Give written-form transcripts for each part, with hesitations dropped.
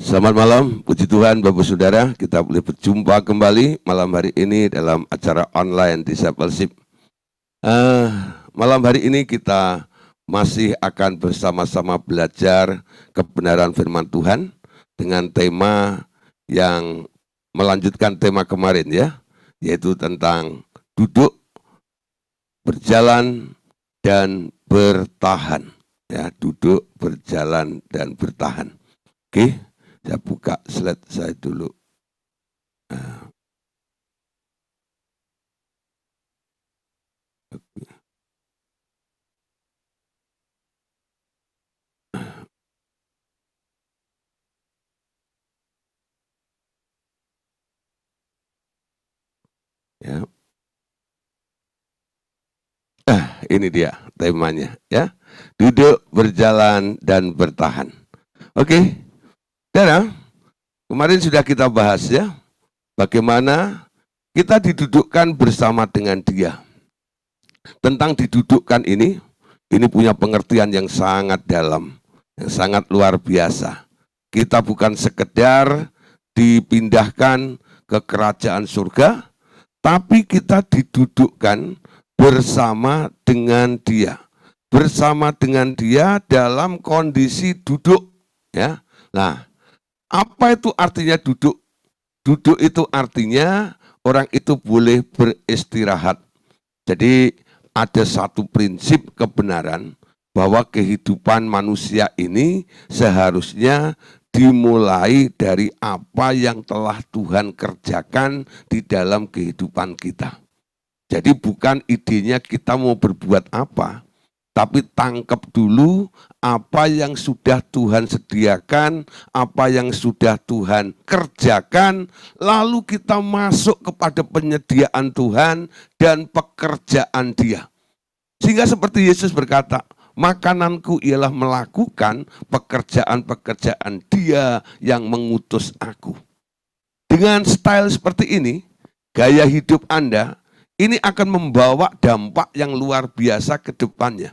Selamat malam, puji Tuhan Bapak Saudara, kita boleh berjumpa kembali malam hari ini dalam acara online Discipleship. Malam hari ini kita masih akan bersama-sama belajar kebenaran firman Tuhan dengan tema yang melanjutkan tema kemarin ya, yaitu tentang duduk, berjalan, dan bertahan. Ya, duduk, berjalan, dan bertahan. Oke. Saya buka slide saya dulu. Ya. Ini dia temanya ya. Duduk, berjalan, dan bertahan. Oke. Saudara, kemarin sudah kita bahas ya, bagaimana kita didudukkan bersama dengan Dia. Tentang didudukkan ini punya pengertian yang sangat dalam, yang sangat luar biasa. Kita bukan sekedar dipindahkan ke kerajaan surga, tapi kita didudukkan bersama dengan Dia. Bersama dengan Dia dalam kondisi duduk. Ya. Nah, apa itu artinya duduk? Duduk itu artinya orang itu boleh beristirahat. Jadi ada satu prinsip kebenaran bahwa kehidupan manusia ini seharusnya dimulai dari apa yang telah Tuhan kerjakan di dalam kehidupan kita. Jadi bukan idenya kita mau berbuat apa, tapi tangkap dulu apa yang sudah Tuhan sediakan, apa yang sudah Tuhan kerjakan, lalu kita masuk kepada penyediaan Tuhan dan pekerjaan Dia. Sehingga seperti Yesus berkata, makananku ialah melakukan pekerjaan-pekerjaan Dia yang mengutus aku. Dengan style seperti ini, gaya hidup Anda, ini akan membawa dampak yang luar biasa ke depannya.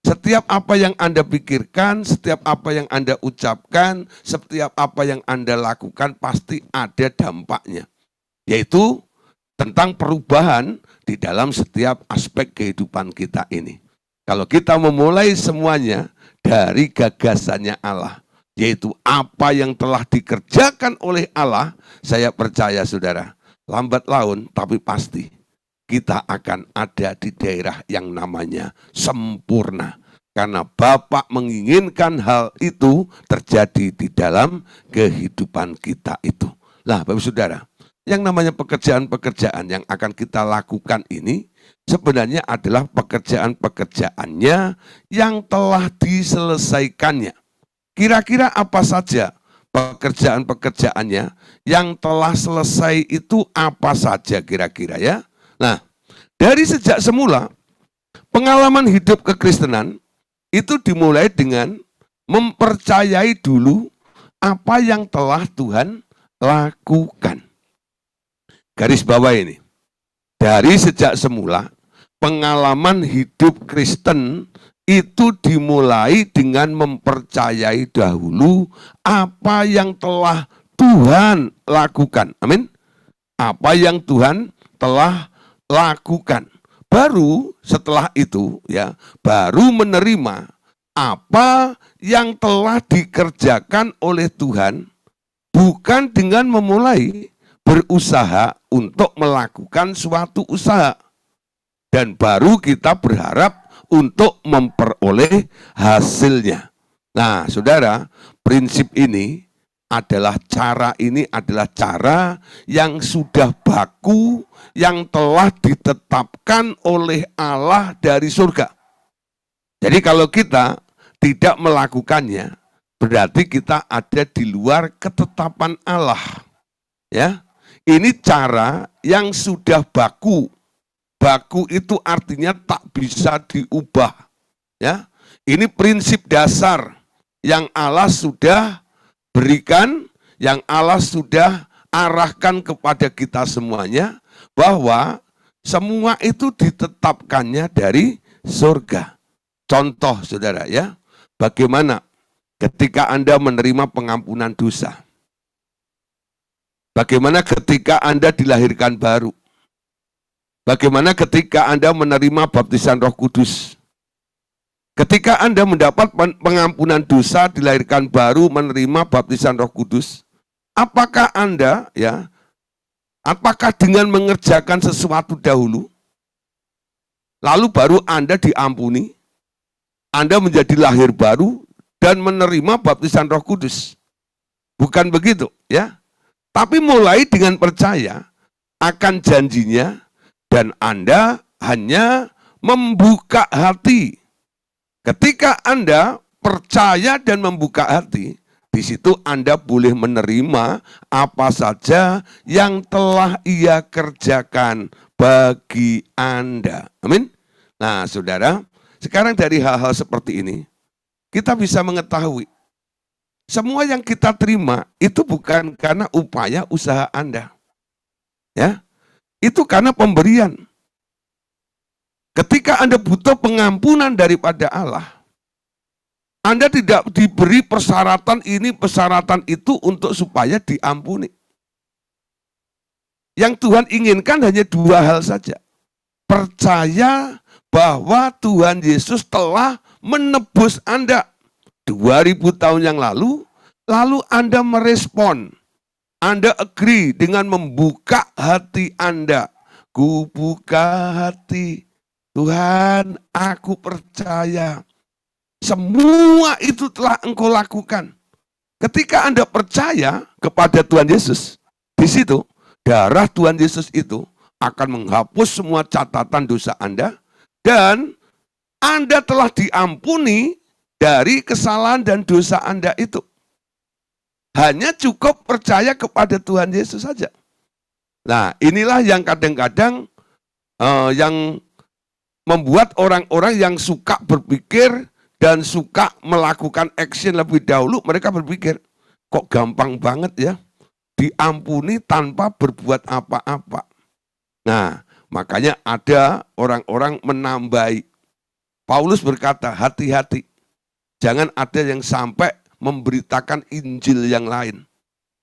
Setiap apa yang Anda pikirkan, setiap apa yang Anda ucapkan, setiap apa yang Anda lakukan pasti ada dampaknya. Yaitu tentang perubahan di dalam setiap aspek kehidupan kita ini. Kalau kita memulai semuanya dari gagasannya Allah, yaitu apa yang telah dikerjakan oleh Allah, saya percaya saudara, lambat laun tapi pasti kita akan ada di daerah yang namanya sempurna. Karena Bapa menginginkan hal itu terjadi di dalam kehidupan kita itu. Nah, Bapak Saudara, yang namanya pekerjaan-pekerjaan yang akan kita lakukan ini sebenarnya adalah pekerjaan-pekerjaannya yang telah diselesaikannya. Kira-kira apa saja pekerjaan-pekerjaannya yang telah selesai itu apa saja kira-kira ya? Nah, dari sejak semula, pengalaman hidup kekristenan itu dimulai dengan mempercayai dulu apa yang telah Tuhan lakukan. Garis bawah ini, dari sejak semula, pengalaman hidup Kristen itu dimulai dengan mempercayai dahulu apa yang telah Tuhan lakukan. Amin. Apa yang Tuhan telah lakukan. Baru setelah itu ya, baru menerima apa yang telah dikerjakan oleh Tuhan, bukan dengan memulai berusaha untuk melakukan suatu usaha. Dan baru kita berharap untuk memperoleh hasilnya. Nah, saudara, prinsip ini adalah cara yang sudah baku, yang telah ditetapkan oleh Allah dari surga. Jadi kalau kita tidak melakukannya, berarti kita ada di luar ketetapan Allah. Ya, ini cara yang sudah baku. Baku itu artinya tak bisa diubah. Ya, ini prinsip dasar yang Allah sudah berikan, yang Allah sudah arahkan kepada kita semuanya, bahwa semua itu ditetapkannya dari surga. Contoh saudara ya, bagaimana ketika Anda menerima pengampunan dosa? Bagaimana ketika Anda dilahirkan baru? Bagaimana ketika Anda menerima baptisan Roh Kudus? Ketika Anda mendapat pengampunan dosa, dilahirkan baru, menerima baptisan Roh Kudus, apakah Anda, apakah dengan mengerjakan sesuatu dahulu, lalu baru Anda diampuni, Anda menjadi lahir baru dan menerima baptisan Roh Kudus? Bukan begitu, ya. Tapi mulai dengan percaya akan janjinya, dan Anda hanya membuka hati. Ketika Anda percaya dan membuka hati, di situ Anda boleh menerima apa saja yang telah Ia kerjakan bagi Anda. Amin. Nah, saudara, sekarang dari hal-hal seperti ini, kita bisa mengetahui semua yang kita terima itu bukan karena upaya usaha Anda. Ya, itu karena pemberian. Ketika Anda butuh pengampunan daripada Allah, Anda tidak diberi persyaratan ini, persyaratan itu untuk supaya diampuni. Yang Tuhan inginkan hanya dua hal saja. Percaya bahwa Tuhan Yesus telah menebus Anda 2000 tahun yang lalu Anda merespon, Anda agree dengan membuka hati Anda. Ku buka hati, Tuhan, aku percaya. Semua itu telah Engkau lakukan. Ketika Anda percaya kepada Tuhan Yesus, di situ darah Tuhan Yesus itu akan menghapus semua catatan dosa Anda, dan Anda telah diampuni dari kesalahan dan dosa Anda itu. Hanya cukup percaya kepada Tuhan Yesus saja. Nah, inilah yang kadang-kadang yang membuat orang-orang yang suka berpikir dan suka melakukan action lebih dahulu, mereka berpikir, kok gampang banget ya, diampuni tanpa berbuat apa-apa. Nah, makanya ada orang-orang menambahi. Paulus berkata, hati-hati. Jangan ada yang sampai memberitakan Injil yang lain.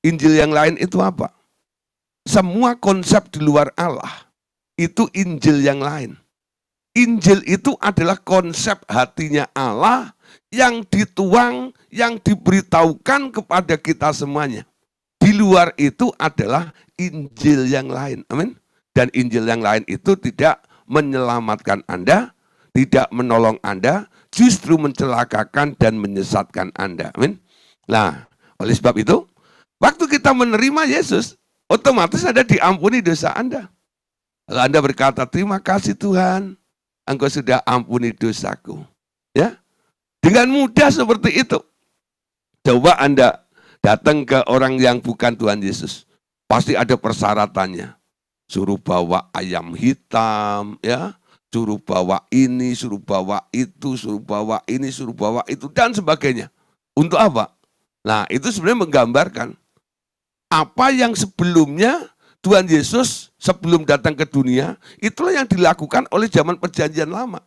Injil yang lain itu apa? Semua konsep di luar Allah, itu Injil yang lain. Injil itu adalah konsep hatinya Allah yang dituang, yang diberitahukan kepada kita semuanya. Di luar itu adalah Injil yang lain. Amin. Dan Injil yang lain itu tidak menyelamatkan Anda, tidak menolong Anda, justru mencelakakan dan menyesatkan Anda. Amin. Nah, oleh sebab itu, waktu kita menerima Yesus, otomatis Anda diampuni dosa Anda. Lalu Anda berkata, terima kasih Tuhan, Engkau sudah ampuni dosaku. Ya, dengan mudah seperti itu. Coba Anda datang ke orang yang bukan Tuhan Yesus, pasti ada persyaratannya. Suruh bawa ayam hitam, ya, suruh bawa ini, suruh bawa itu, suruh bawa ini, suruh bawa itu, dan sebagainya. Untuk apa? Nah, itu sebenarnya menggambarkan apa yang sebelumnya Tuhan Yesus sebelum datang ke dunia, itulah yang dilakukan oleh zaman perjanjian lama.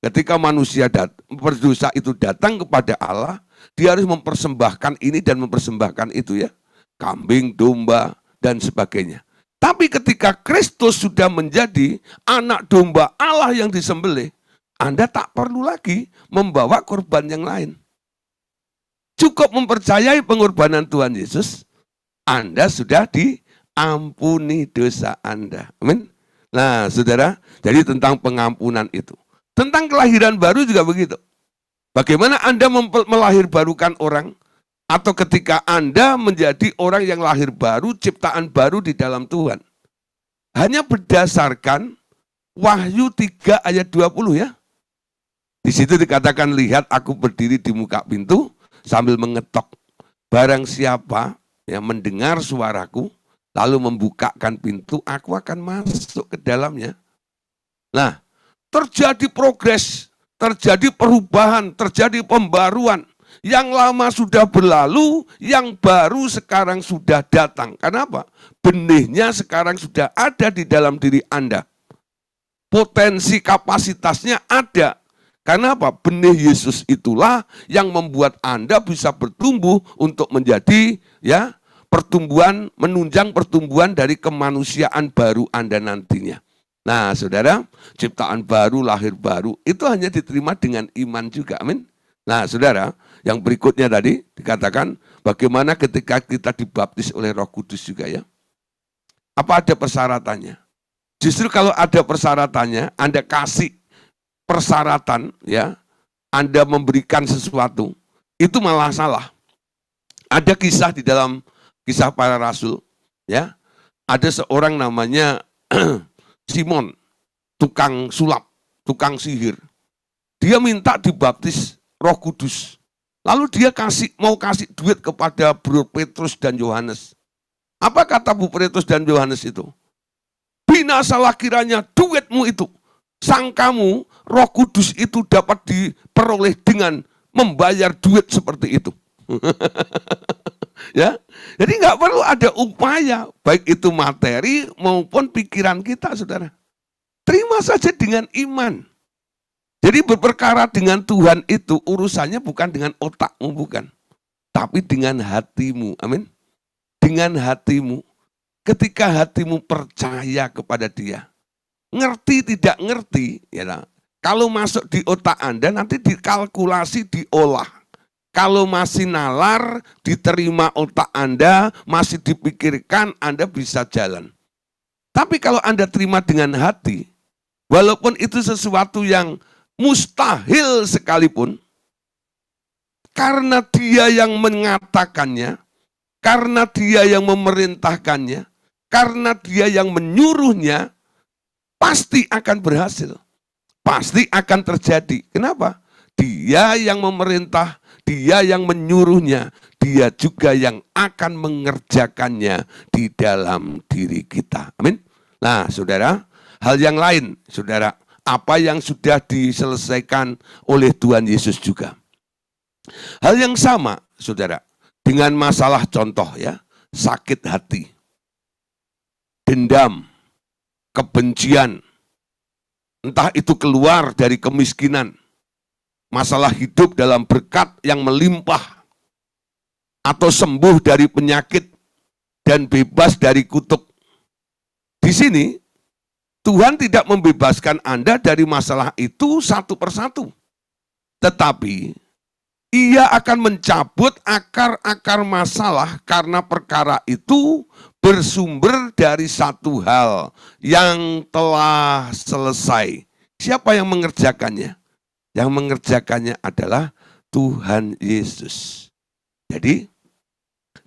Ketika manusia berdosa itu datang kepada Allah, dia harus mempersembahkan ini dan mempersembahkan itu, ya. Kambing, domba, dan sebagainya. Tapi ketika Kristus sudah menjadi anak domba Allah yang disembelih, Anda tak perlu lagi membawa korban yang lain. Cukup mempercayai pengorbanan Tuhan Yesus, Anda sudah diampuni dosa Anda. Amin. Nah, saudara, jadi tentang pengampunan itu. Tentang kelahiran baru juga begitu. Bagaimana Anda melahirbarukan orang? Atau ketika Anda menjadi orang yang lahir baru, ciptaan baru di dalam Tuhan. Hanya berdasarkan Wahyu 3 ayat 20, ya. Di situ dikatakan, lihat aku berdiri di muka pintu sambil mengetok. Barang siapa yang mendengar suaraku, lalu membukakan pintu, aku akan masuk ke dalamnya. Nah, terjadi progres, terjadi perubahan, terjadi pembaruan. Yang lama sudah berlalu, yang baru sekarang sudah datang. Kenapa? Benihnya sekarang sudah ada di dalam diri Anda. Potensi kapasitasnya ada. Karena apa? Benih Yesus itulah yang membuat Anda bisa bertumbuh untuk menjadi ya pertumbuhan, menunjang pertumbuhan dari kemanusiaan baru Anda nantinya. Nah, saudara, ciptaan baru, lahir baru, itu hanya diterima dengan iman juga, amin. Nah, saudara, yang berikutnya tadi dikatakan, bagaimana ketika kita dibaptis oleh Roh Kudus juga ya. Apa ada persyaratannya? Justru kalau ada persyaratannya, Anda kasih persyaratan, ya, Anda memberikan sesuatu, itu malah salah. Ada kisah di dalam Kisah Para Rasul, ya, ada seorang namanya Simon, tukang sulap, tukang sihir. Dia minta dibaptis Roh Kudus. Lalu dia mau kasih duit kepada Bro Petrus dan Yohanes. Apa kata Bu Petrus dan Yohanes itu? Binasalah kiranya duitmu itu. Sangkamu Roh Kudus itu dapat diperoleh dengan membayar duit seperti itu. Ya, jadi nggak perlu ada upaya, baik itu materi maupun pikiran kita, saudara. Terima saja dengan iman. Jadi berperkara dengan Tuhan itu urusannya bukan dengan otakmu, bukan. Tapi dengan hatimu, amin. Dengan hatimu. Ketika hatimu percaya kepada Dia. Ngerti tidak ngerti, ya. Kalau masuk di otak Anda nanti dikalkulasi, diolah. Kalau masih nalar, diterima otak Anda, masih dipikirkan, Anda bisa jalan. Tapi kalau Anda terima dengan hati, walaupun itu sesuatu yang mustahil sekalipun, karena Dia yang mengatakannya, karena Dia yang memerintahkannya, karena Dia yang menyuruhnya, pasti akan berhasil. Pasti akan terjadi. Kenapa? Dia yang memerintah, Dia yang menyuruhnya, Dia juga yang akan mengerjakannya di dalam diri kita. Amin. Nah, saudara, hal yang lain, saudara, apa yang sudah diselesaikan oleh Tuhan Yesus juga. Hal yang sama, saudara, dengan masalah contoh ya, sakit hati, dendam, kebencian, entah itu keluar dari kemiskinan, masalah hidup dalam berkat yang melimpah, atau sembuh dari penyakit dan bebas dari kutuk. Di sini, Tuhan tidak membebaskan Anda dari masalah itu satu persatu. Tetapi, Ia akan mencabut akar-akar masalah karena perkara itu bersumber dari satu hal yang telah selesai. Siapa yang mengerjakannya? Yang mengerjakannya adalah Tuhan Yesus. Jadi,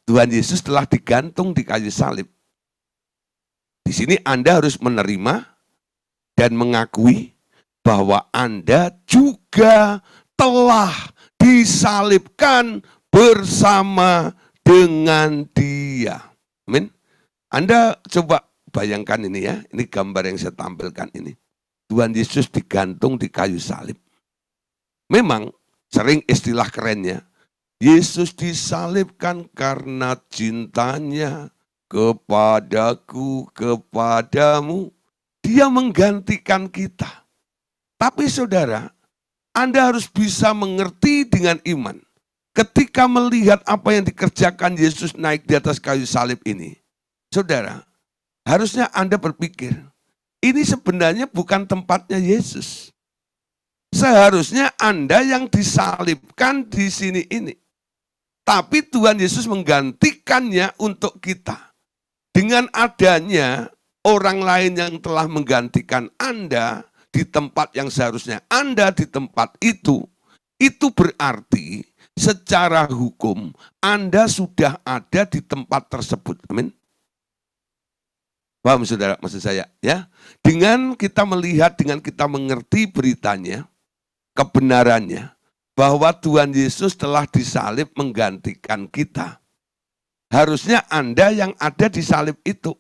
Tuhan Yesus telah digantung di kayu salib. Di sini Anda harus menerima dan mengakui bahwa Anda juga telah disalibkan bersama dengan Dia. Amin. Anda coba bayangkan ini ya, ini gambar yang saya tampilkan ini. Tuhan Yesus digantung di kayu salib. Memang sering istilah kerennya, Yesus disalibkan karena cintanya kepadaku, kepadamu. Dia menggantikan kita. Tapi saudara, Anda harus bisa mengerti dengan iman. Ketika melihat apa yang dikerjakan Yesus naik di atas kayu salib ini, saudara, harusnya Anda berpikir, ini sebenarnya bukan tempatnya Yesus. Seharusnya Anda yang disalibkan di sini ini. Tapi Tuhan Yesus menggantikannya untuk kita. Dengan adanya orang lain yang telah menggantikan Anda di tempat yang seharusnya Anda di tempat itu berarti secara hukum Anda sudah ada di tempat tersebut. Amin. Paham saudara maksud saya? Ya, dengan kita melihat, dengan kita mengerti beritanya, kebenarannya, bahwa Tuhan Yesus telah disalib menggantikan kita. Harusnya Anda yang ada di salib itu.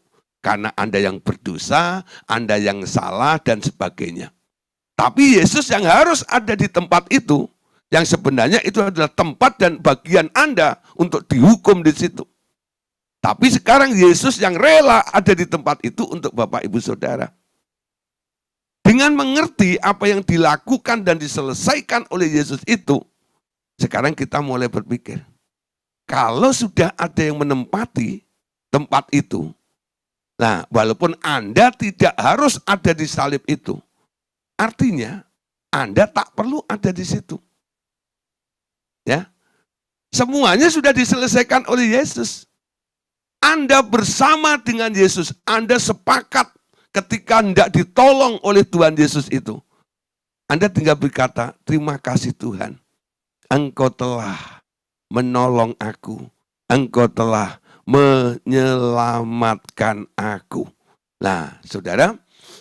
Karena Anda yang berdosa, Anda yang salah, dan sebagainya. Tapi Yesus yang harus ada di tempat itu, yang sebenarnya itu adalah tempat dan bagian Anda untuk dihukum di situ. Tapi sekarang Yesus yang rela ada di tempat itu untuk Bapak Ibu Saudara. Dengan mengerti apa yang dilakukan dan diselesaikan oleh Yesus itu, sekarang kita mulai berpikir, kalau sudah ada yang menempati tempat itu, nah walaupun Anda tidak harus ada di salib itu, artinya Anda tak perlu ada di situ. Ya, semuanya sudah diselesaikan oleh Yesus. Anda bersama dengan Yesus, Anda sepakat ketika hendak ditolong oleh Tuhan Yesus itu. Anda tinggal berkata, terima kasih Tuhan, Engkau telah menolong aku, Engkau telah menyelamatkan aku. Nah, saudara,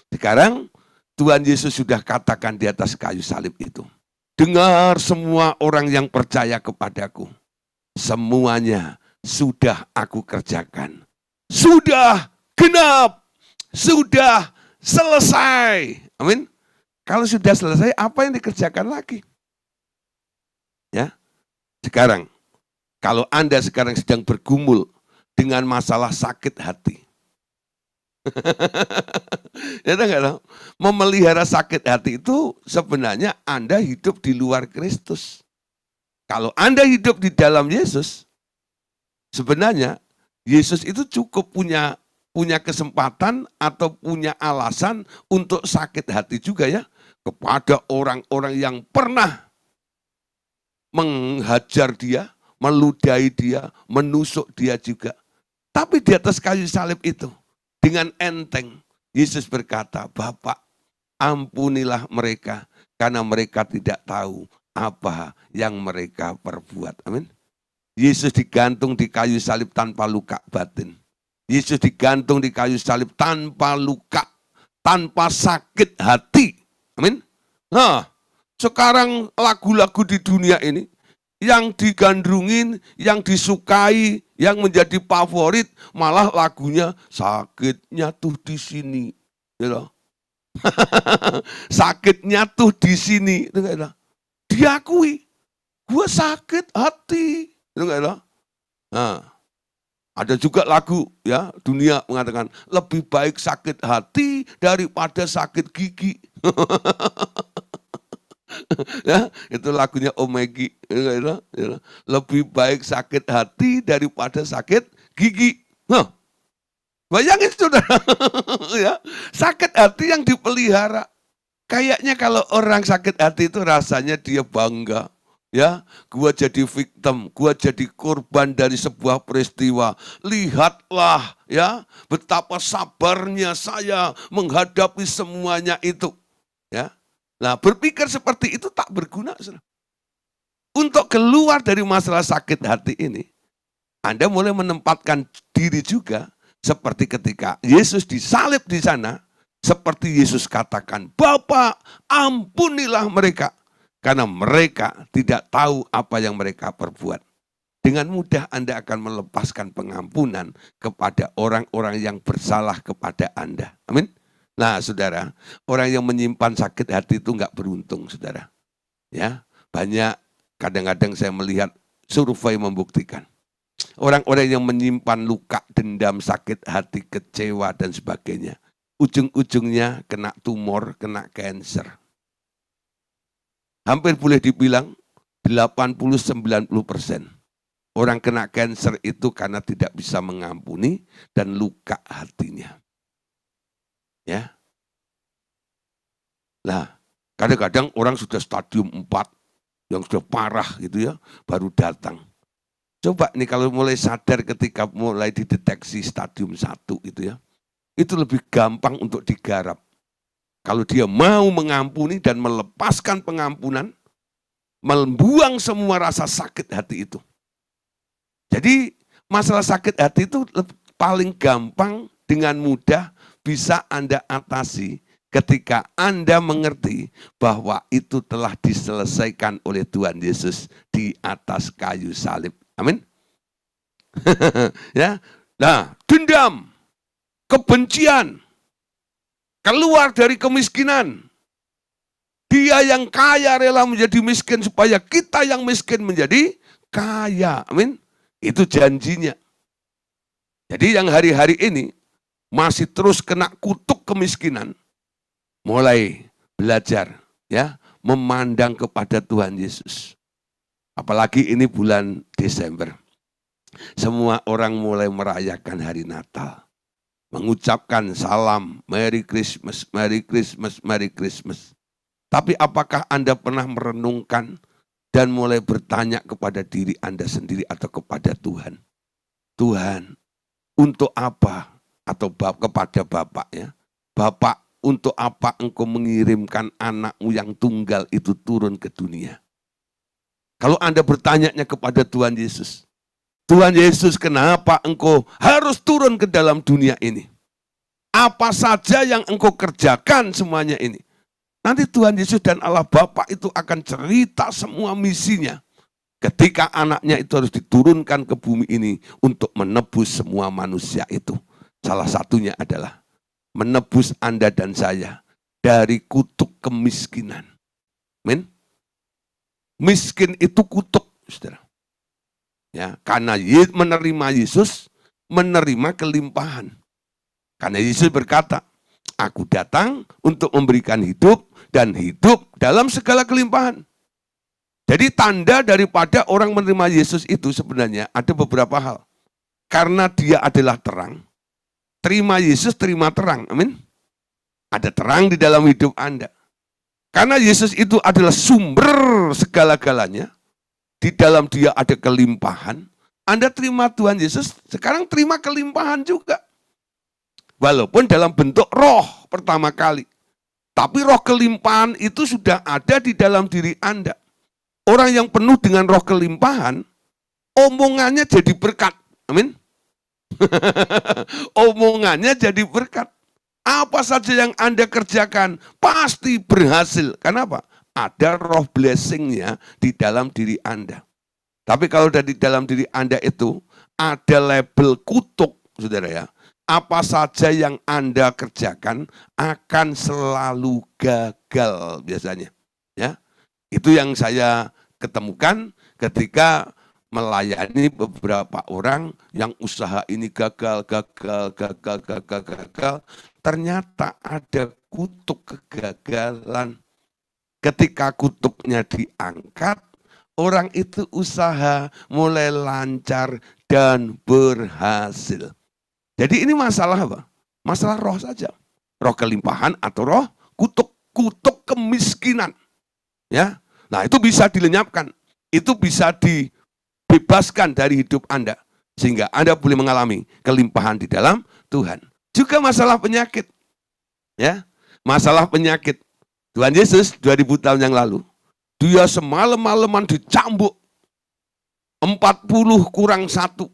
sekarang Tuhan Yesus sudah katakan di atas kayu salib itu, dengar semua orang yang percaya kepadaku, semuanya sudah aku kerjakan. Sudah genap, sudah selesai. Amin. Kalau sudah selesai, apa yang dikerjakan lagi? Ya. Sekarang, kalau Anda sekarang sedang bergumul dengan masalah sakit hati. Ya, enggak tahu. Memelihara sakit hati itu sebenarnya Anda hidup di luar Kristus. Kalau Anda hidup di dalam Yesus, sebenarnya Yesus itu cukup punya kesempatan atau punya alasan untuk sakit hati juga ya kepada orang-orang yang pernah menghajar dia, meludahi dia, menusuk dia juga. Tapi di atas kayu salib itu, dengan enteng, Yesus berkata, Bapa, ampunilah mereka, karena mereka tidak tahu apa yang mereka perbuat. Amin. Yesus digantung di kayu salib tanpa luka batin. Yesus digantung di kayu salib tanpa luka, tanpa sakit hati. Amin. Nah, sekarang lagu-lagu di dunia ini, yang digandrungin, yang disukai, yang menjadi favorit, malah lagunya sakitnya tuh di sini. Gitu. Sakitnya tuh di sini. Gitu. Diakui, gue sakit hati. Gitu. Nah, ada juga lagu ya dunia mengatakan lebih baik sakit hati daripada sakit gigi. Ya, itu lagunya Omegi. Lebih baik sakit hati daripada sakit gigi. Nah, bayangin saudara, ya, sakit hati yang dipelihara. Kayaknya kalau orang sakit hati itu rasanya dia bangga. Ya, gua jadi victim, gua jadi korban dari sebuah peristiwa. Lihatlah, ya, betapa sabarnya saya menghadapi semuanya itu. Ya. Nah, berpikir seperti itu tak berguna. Untuk keluar dari masalah sakit hati ini, Anda mulai menempatkan diri juga seperti ketika Yesus disalib di sana, seperti Yesus katakan, Bapa, ampunilah mereka, karena mereka tidak tahu apa yang mereka perbuat. Dengan mudah Anda akan melepaskan pengampunan kepada orang-orang yang bersalah kepada Anda. Amin. Nah, saudara, orang yang menyimpan sakit hati itu enggak beruntung, saudara. Ya, banyak kadang-kadang saya melihat survei membuktikan orang-orang yang menyimpan luka, dendam, sakit hati, kecewa dan sebagainya, ujung-ujungnya kena tumor, kena kanker. Hampir boleh dibilang 80-90% orang kena kanker itu karena tidak bisa mengampuni dan luka hatinya. Ya. Nah, kadang-kadang orang sudah stadium 4 yang sudah parah gitu ya, baru datang. Coba nih kalau mulai sadar ketika mulai dideteksi stadium 1 itu ya, itu lebih gampang untuk digarap. Kalau dia mau mengampuni dan melepaskan pengampunan, membuang semua rasa sakit hati itu. Jadi masalah sakit hati itu paling gampang dengan mudah bisa Anda atasi ketika Anda mengerti bahwa itu telah diselesaikan oleh Tuhan Yesus di atas kayu salib. Amin. Ya. Nah, dendam, kebencian, keluar dari kemiskinan. Dia yang kaya rela menjadi miskin supaya kita yang miskin menjadi kaya. Amin. Itu janjinya. Jadi yang hari-hari ini masih terus kena kutuk kemiskinan, mulai belajar ya, memandang kepada Tuhan Yesus. Apalagi ini bulan Desember. Semua orang mulai merayakan hari Natal. Mengucapkan salam, Merry Christmas, Merry Christmas, Merry Christmas. Tapi apakah Anda pernah merenungkan dan mulai bertanya kepada diri Anda sendiri atau kepada Tuhan? Tuhan, untuk apa? Atau kepada Bapak ya. Bapak, untuk apa Engkau mengirimkan anakmu yang tunggal itu turun ke dunia? Kalau Anda bertanya kepada Tuhan Yesus, Tuhan Yesus, kenapa Engkau harus turun ke dalam dunia ini? Apa saja yang Engkau kerjakan semuanya ini? Nanti Tuhan Yesus dan Allah Bapa itu akan cerita semua misinya. Ketika anaknya itu harus diturunkan ke bumi ini untuk menebus semua manusia itu. Salah satunya adalah menebus Anda dan saya dari kutuk kemiskinan. Amin. Miskin itu kutuk, saudara. Ya, karena menerima Yesus, menerima kelimpahan. Karena Yesus berkata, aku datang untuk memberikan hidup dan hidup dalam segala kelimpahan. Jadi tanda daripada orang menerima Yesus itu sebenarnya ada beberapa hal. Karena dia adalah terang. Terima Yesus, terima terang. Amin. Ada terang di dalam hidup Anda. Karena Yesus itu adalah sumber segala-galanya. Di dalam dia ada kelimpahan. Anda terima Tuhan Yesus, sekarang terima kelimpahan juga. Walaupun dalam bentuk roh pertama kali. Tapi roh kelimpahan itu sudah ada di dalam diri Anda. Orang yang penuh dengan roh kelimpahan, omongannya jadi berkat. Amin. Omongannya jadi berkat. Apa saja yang Anda kerjakan, pasti berhasil. Kenapa? Ada roh blessingnya di dalam diri Anda. Tapi kalau di dalam diri Anda itu ada label kutuk, saudara ya. Apa saja yang Anda kerjakan akan selalu gagal biasanya. Ya, itu yang saya ketemukan ketika melayani beberapa orang yang usaha ini gagal. Ternyata ada kutuk kegagalan. Ketika kutuknya diangkat, orang itu usaha mulai lancar dan berhasil. Jadi ini masalah apa? Masalah roh saja. Roh kelimpahan atau roh kutuk. Kutuk kemiskinan. Ya, nah itu bisa dilenyapkan. Itu bisa dibebaskan dari hidup Anda. Sehingga Anda boleh mengalami kelimpahan di dalam Tuhan. Juga masalah penyakit. Ya, masalah penyakit. Tuhan Yesus 2000 tahun yang lalu, dia semalam-malaman dicambuk 40 kurang 1.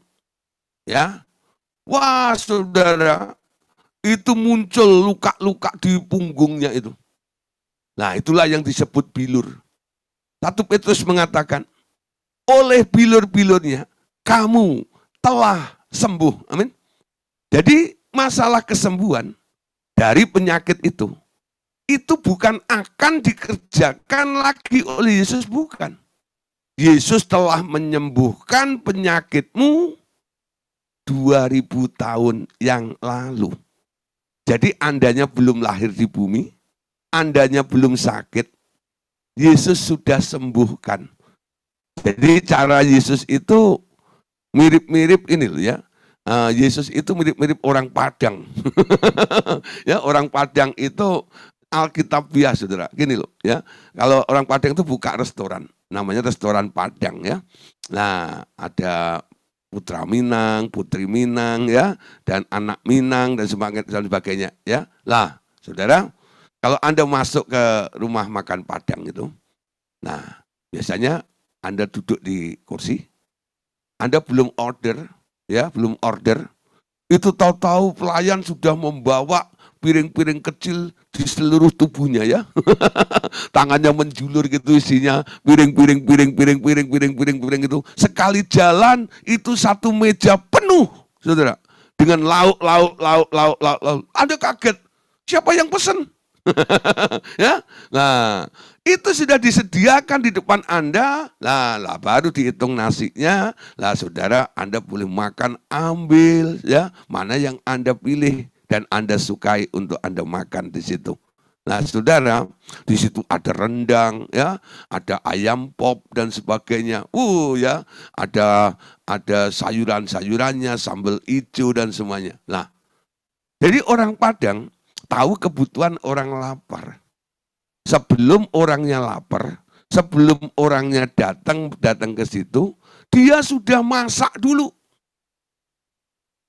Ya. Wah, saudara, itu muncul luka-luka di punggungnya itu. Nah, itulah yang disebut bilur. 1 Petrus mengatakan, oleh bilur-bilurnya kamu telah sembuh. Amin. Jadi masalah kesembuhan dari penyakit itu bukan akan dikerjakan lagi oleh Yesus, bukan. Yesus telah menyembuhkan penyakitmu 2000 tahun yang lalu. Jadi andanya belum lahir di bumi, andanya belum sakit, Yesus sudah sembuhkan. Jadi cara Yesus itu mirip-mirip ini loh ya. Yesus itu mirip-mirip orang Padang. Ya, orang Padang itu Alkitabiah, saudara. Gini loh ya. Kalau orang Padang itu buka restoran, namanya restoran Padang ya. Nah, ada putra Minang, putri Minang ya, dan anak Minang dan sebagainya ya. Lah, saudara, kalau Anda masuk ke rumah makan Padang itu, nah, biasanya Anda duduk di kursi, Anda belum order ya, belum order. Itu tahu-tahu pelayan sudah membawa piring-piring kecil di seluruh tubuhnya ya. Tangannya menjulur gitu isinya, piring itu. Sekali jalan itu satu meja penuh, saudara. Dengan lauk. Anda kaget, siapa yang pesen? Ya, nah itu sudah disediakan di depan Anda. Lah baru dihitung nasinya. Lah saudara, Anda boleh makan, ambil ya, mana yang Anda pilih dan Anda sukai untuk Anda makan di situ. Nah, saudara, di situ ada rendang, ya, ada ayam pop dan sebagainya. Ya, ada sayuran-sayurannya, sambal hijau dan semuanya. Nah, jadi orang Padang tahu kebutuhan orang lapar. Sebelum orangnya lapar, sebelum orangnya datang ke situ, dia sudah masak dulu.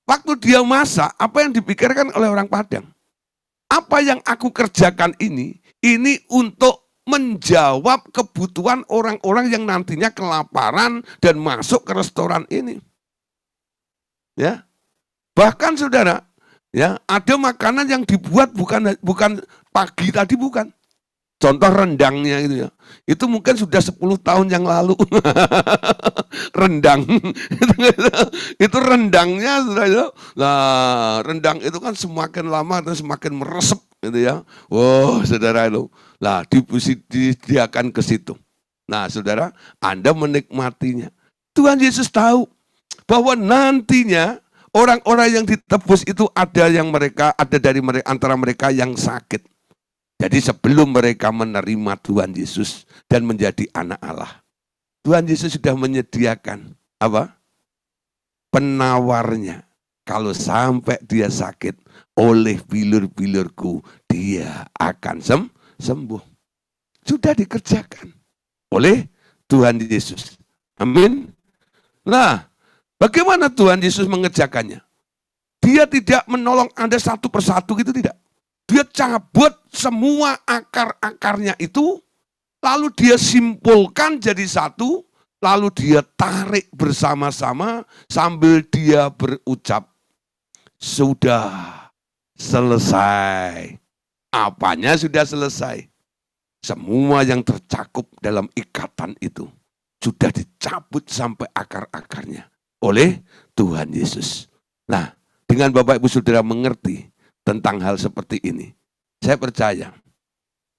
Waktu dia masak, apa yang dipikirkan oleh orang Padang? Apa yang aku kerjakan ini untuk menjawab kebutuhan orang-orang yang nantinya kelaparan dan masuk ke restoran ini. Ya, bahkan saudara, ya, ada makanan yang dibuat bukan pagi tadi, bukan. Contoh rendangnya itu ya. Itu mungkin sudah 10 tahun yang lalu. Rendang. Itu rendangnya sudah ya. Nah, rendang itu kan semakin lama dan semakin meresep gitu ya. Wow, saudara itu. Nah, disediakan ke situ. Nah, saudara, Anda menikmatinya. Tuhan Yesus tahu bahwa nantinya orang-orang yang ditebus itu ada dari antara mereka yang sakit. Jadi sebelum mereka menerima Tuhan Yesus dan menjadi anak Allah, Tuhan Yesus sudah menyediakan apa? Penawarnya. Kalau sampai dia sakit, oleh bilur-bilurku dia akan sembuh. Sudah dikerjakan oleh Tuhan Yesus. Amin. Nah, bagaimana Tuhan Yesus mengerjakannya? Dia tidak menolong Anda satu persatu gitu, tidak. Dia cabut semua akar-akarnya itu, lalu dia simpulkan jadi satu, lalu dia tarik bersama-sama sambil dia berucap, sudah selesai. Apanya sudah selesai? Semua yang tercakup dalam ikatan itu sudah dicabut sampai akar-akarnya oleh Tuhan Yesus. Nah, dengan Bapak Ibu Saudara mengerti tentang hal seperti ini, saya percaya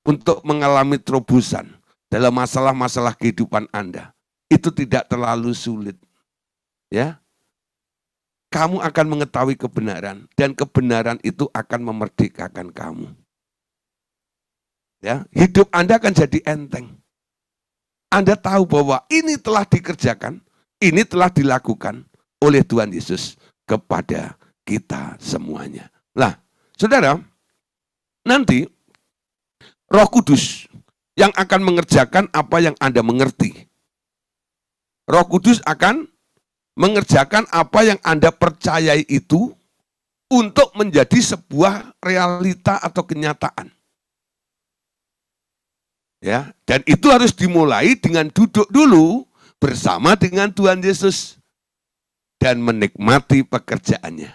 untuk mengalami terobosan dalam masalah-masalah kehidupan Anda itu tidak terlalu sulit. Ya, kamu akan mengetahui kebenaran dan kebenaran itu akan memerdekakan kamu. Ya, hidup Anda akan jadi enteng. Anda tahu bahwa ini telah dikerjakan, ini telah dilakukan oleh Tuhan Yesus kepada kita semuanya. Nah, saudara, nanti Roh Kudus yang akan mengerjakan apa yang Anda mengerti. Roh Kudus akan mengerjakan apa yang Anda percayai itu untuk menjadi sebuah realita atau kenyataan. Ya, dan itu harus dimulai dengan duduk dulu bersama dengan Tuhan Yesus dan menikmati pekerjaannya.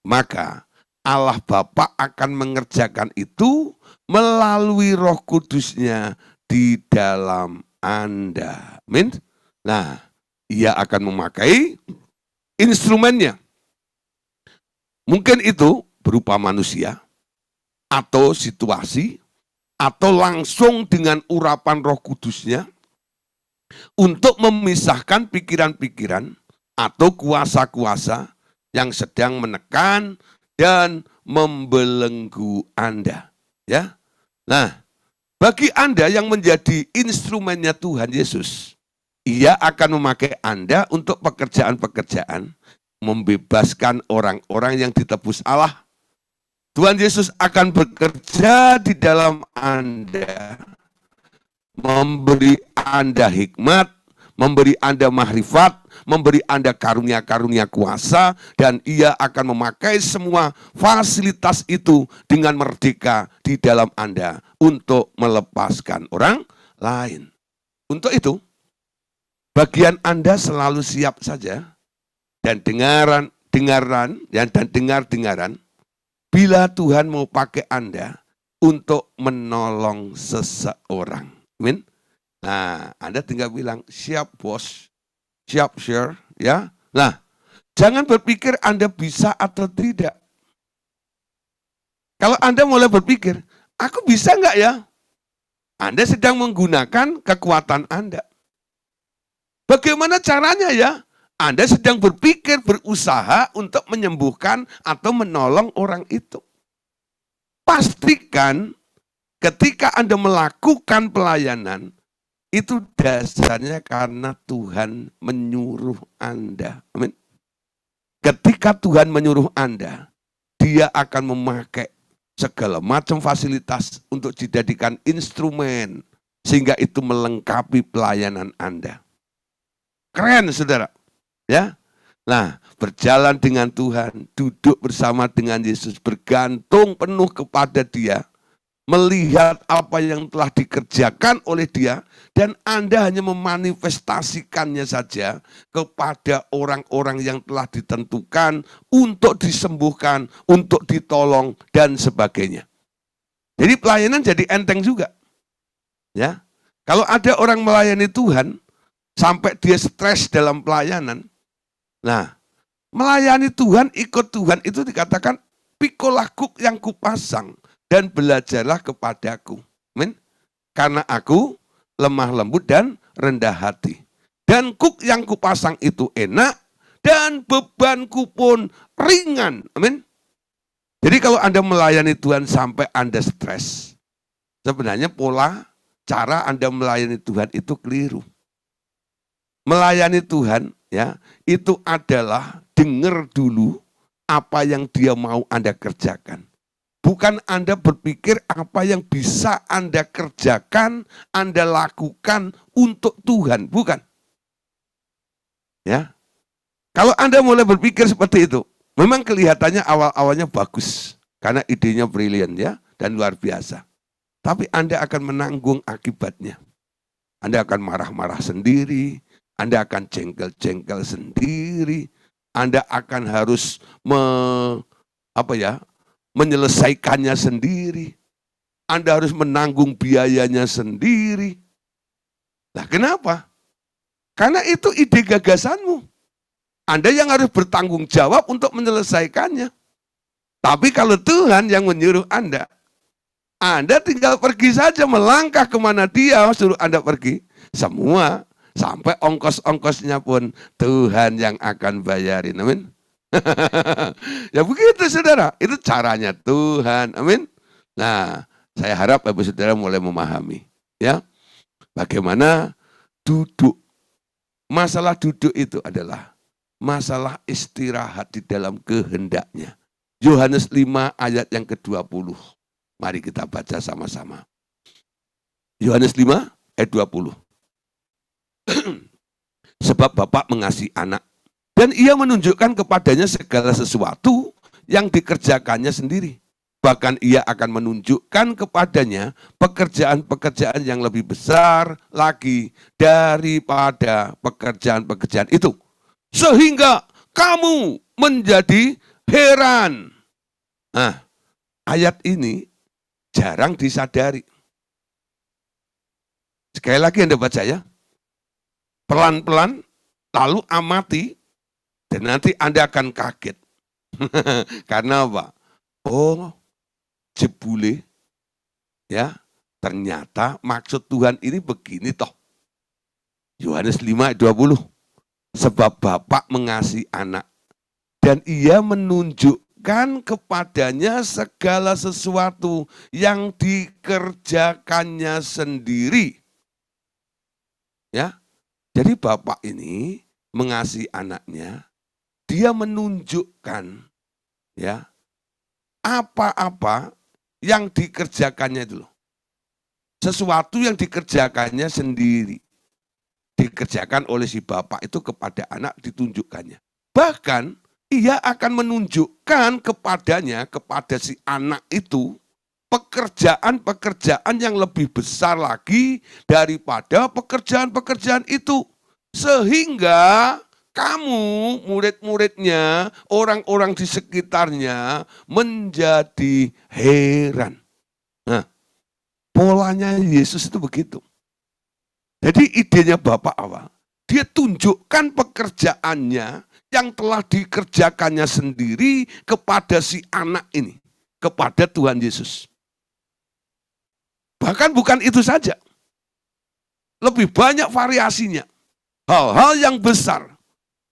Maka Allah Bapa akan mengerjakan itu melalui Roh Kudus-Nya di dalam Anda. Amin. Nah, Ia akan memakai instrumennya. Mungkin itu berupa manusia atau situasi atau langsung dengan urapan Roh Kudus-Nya untuk memisahkan pikiran-pikiran atau kuasa-kuasa yang sedang menekan dan membelenggu Anda. Ya. Nah, bagi Anda yang menjadi instrumennya Tuhan Yesus, Ia akan memakai Anda untuk pekerjaan-pekerjaan membebaskan orang-orang yang ditebus Allah. Tuhan Yesus akan bekerja di dalam Anda, memberi Anda hikmat, memberi Anda mahrifat, memberi Anda karunia-karunia kuasa, dan Ia akan memakai semua fasilitas itu dengan merdeka di dalam Anda untuk melepaskan orang lain. Untuk itu, bagian Anda selalu siap saja dan dengaran bila Tuhan mau pakai Anda untuk menolong seseorang. Amin. Nah, Anda tinggal bilang, siap bos, siap sir, ya. Nah, jangan berpikir Anda bisa atau tidak. Kalau Anda mulai berpikir, aku bisa enggak ya? Anda sedang menggunakan kekuatan Anda. Bagaimana caranya ya? Anda sedang berpikir, berusaha untuk menyembuhkan atau menolong orang itu. Pastikan ketika Anda melakukan pelayanan, itu dasarnya karena Tuhan menyuruh Anda. Amin. Ketika Tuhan menyuruh Anda, Dia akan memakai segala macam fasilitas untuk dijadikan instrumen, sehingga itu melengkapi pelayanan Anda. Keren, saudara. Ya. Nah, berjalan dengan Tuhan, duduk bersama dengan Yesus, bergantung penuh kepada Dia, melihat apa yang telah dikerjakan oleh Dia, dan Anda hanya memanifestasikannya saja kepada orang-orang yang telah ditentukan untuk disembuhkan, untuk ditolong, dan sebagainya. Jadi pelayanan jadi enteng juga. Ya, kalau ada orang melayani Tuhan, sampai dia stres dalam pelayanan, nah, melayani Tuhan, ikut Tuhan itu dikatakan, pikulah kuk yang kupasang dan belajarlah kepadaku. Amin. Karena aku lemah lembut dan rendah hati. Dan kuk yang kupasang itu enak dan bebanku pun ringan. Amin. Jadi kalau Anda melayani Tuhan sampai Anda stres, sebenarnya pola cara Anda melayani Tuhan itu keliru. Melayani Tuhan, ya, itu adalah dengar dulu apa yang Dia mau Anda kerjakan. Bukan Anda berpikir apa yang bisa Anda kerjakan, Anda lakukan untuk Tuhan, bukan. Ya. Kalau Anda mulai berpikir seperti itu, memang kelihatannya awal-awalnya bagus, karena idenya brilian, ya, dan luar biasa. Tapi Anda akan menanggung akibatnya. Anda akan marah-marah sendiri, Anda akan jengkel-jengkel sendiri, Anda akan harus menyelesaikannya sendiri, Anda harus menanggung biayanya sendiri. Nah, kenapa? Karena itu ide gagasanmu. Anda yang harus bertanggung jawab untuk menyelesaikannya. Tapi kalau Tuhan yang menyuruh Anda tinggal pergi saja, melangkah kemana Dia suruh Anda pergi. Semua, sampai ongkos-ongkosnya pun Tuhan yang akan bayarin. Amin. Ya begitu, saudara. Itu caranya Tuhan. Amin. Nah, saya harap Bapak Saudara mulai memahami, ya, bagaimana duduk. Masalah duduk itu adalah masalah istirahat di dalam kehendaknya. Yohanes 5 ayat yang ke-20. Mari kita baca sama-sama. Yohanes 5 ayat 20. Sebab Bapa mengasihi anak, dan Ia menunjukkan kepadanya segala sesuatu yang dikerjakannya sendiri. Bahkan Ia akan menunjukkan kepadanya pekerjaan-pekerjaan yang lebih besar lagi daripada pekerjaan-pekerjaan itu. Sehingga kamu menjadi heran. Nah, ayat ini jarang disadari. Sekali lagi Anda baca, ya. Pelan-pelan, lalu amati, dan nanti Anda akan kaget. Karena apa? Oh, jebule, ya, ternyata maksud Tuhan ini begini toh. Yohanes 5 ayat 20. Sebab Bapa mengasihi anak, dan Ia menunjukkan kepadanya segala sesuatu yang dikerjakannya sendiri. Ya. Jadi Bapak ini mengasihi anaknya, Dia menunjukkan, ya, apa-apa yang dikerjakannya itu loh. Sesuatu yang dikerjakannya sendiri. Dikerjakan oleh si Bapak itu kepada anak, ditunjukkannya. Bahkan Ia akan menunjukkan kepadanya, kepada si anak itu, pekerjaan-pekerjaan yang lebih besar lagi daripada pekerjaan-pekerjaan itu. Sehingga kamu, murid-muridnya, orang-orang di sekitarnya menjadi heran. Nah, polanya Yesus itu begitu. Jadi idenya Bapak awal, Dia tunjukkan pekerjaannya yang telah dikerjakannya sendiri kepada si anak ini, kepada Tuhan Yesus. Bahkan bukan itu saja. Lebih banyak variasinya. Hal-hal yang besar.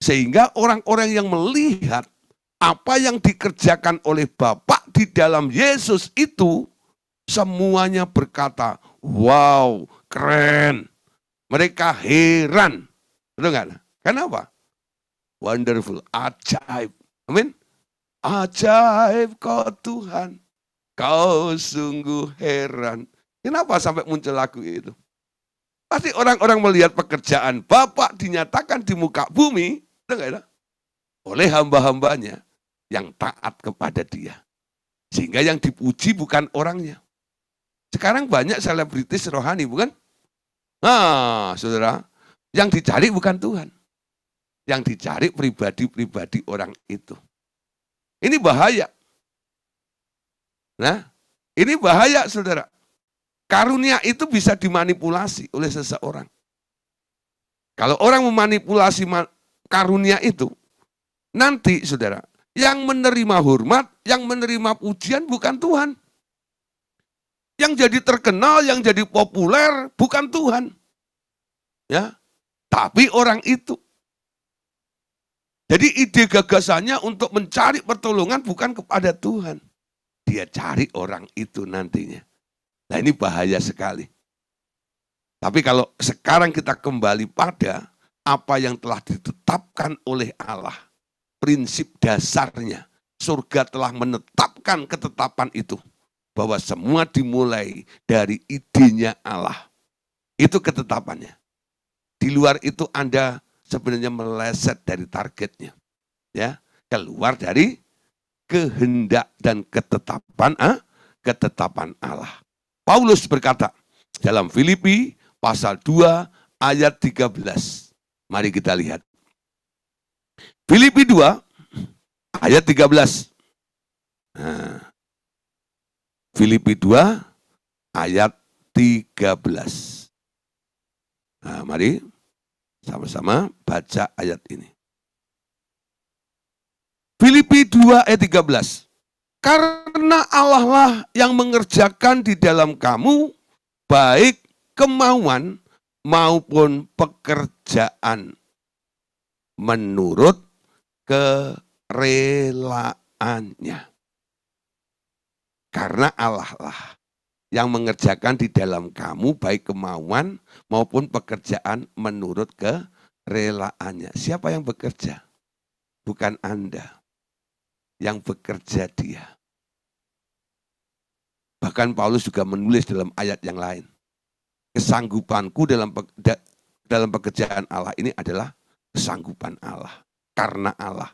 Sehingga orang-orang yang melihat apa yang dikerjakan oleh Bapa di dalam Yesus itu semuanya berkata, wow, keren. Mereka heran. Betul nggak? Kenapa? Wonderful, ajaib. Amin. Ajaib kau Tuhan, kau sungguh heran. Kenapa sampai muncul lagu itu? Pasti orang-orang melihat pekerjaan Bapak dinyatakan di muka bumi, oleh hamba-hambanya yang taat kepada Dia. Sehingga yang dipuji bukan orangnya. Sekarang banyak selebritis rohani, bukan? Nah, saudara, yang dicari bukan Tuhan. Yang dicari pribadi-pribadi orang itu. Ini bahaya. Nah, ini bahaya, saudara. Karunia itu bisa dimanipulasi oleh seseorang. Kalau orang memanipulasi karunia itu, nanti, saudara, yang menerima hormat, yang menerima pujian bukan Tuhan. Yang jadi terkenal, yang jadi populer bukan Tuhan. Ya, tapi orang itu. Jadi ide gagasannya untuk mencari pertolongan bukan kepada Tuhan. Dia cari orang itu nantinya. Nah, ini bahaya sekali. Tapi kalau sekarang kita kembali pada apa yang telah ditetapkan oleh Allah. Prinsip dasarnya. Surga telah menetapkan ketetapan itu. Bahwa semua dimulai dari idenya Allah. Itu ketetapannya. Di luar itu Anda sebenarnya meleset dari targetnya. Ya, keluar dari kehendak dan ketetapan Allah. Paulus berkata dalam Filipi pasal 2 ayat 13. Mari kita lihat. Filipi 2 ayat 13. Nah, Filipi 2 ayat 13. Nah, mari sama-sama baca ayat ini. Filipi 2 ayat 13. Karena Allah lah yang mengerjakan di dalam kamu baik kemauan maupun pekerjaan menurut kerelaannya. Karena Allah lah yang mengerjakan di dalam kamu baik kemauan maupun pekerjaan menurut kerelaannya. Siapa yang bekerja? Bukan Anda. Yang bekerja Dia. Bahkan Paulus juga menulis dalam ayat yang lain. Kesanggupanku dalam pekerjaan Allah ini adalah kesanggupan Allah. Karena Allah.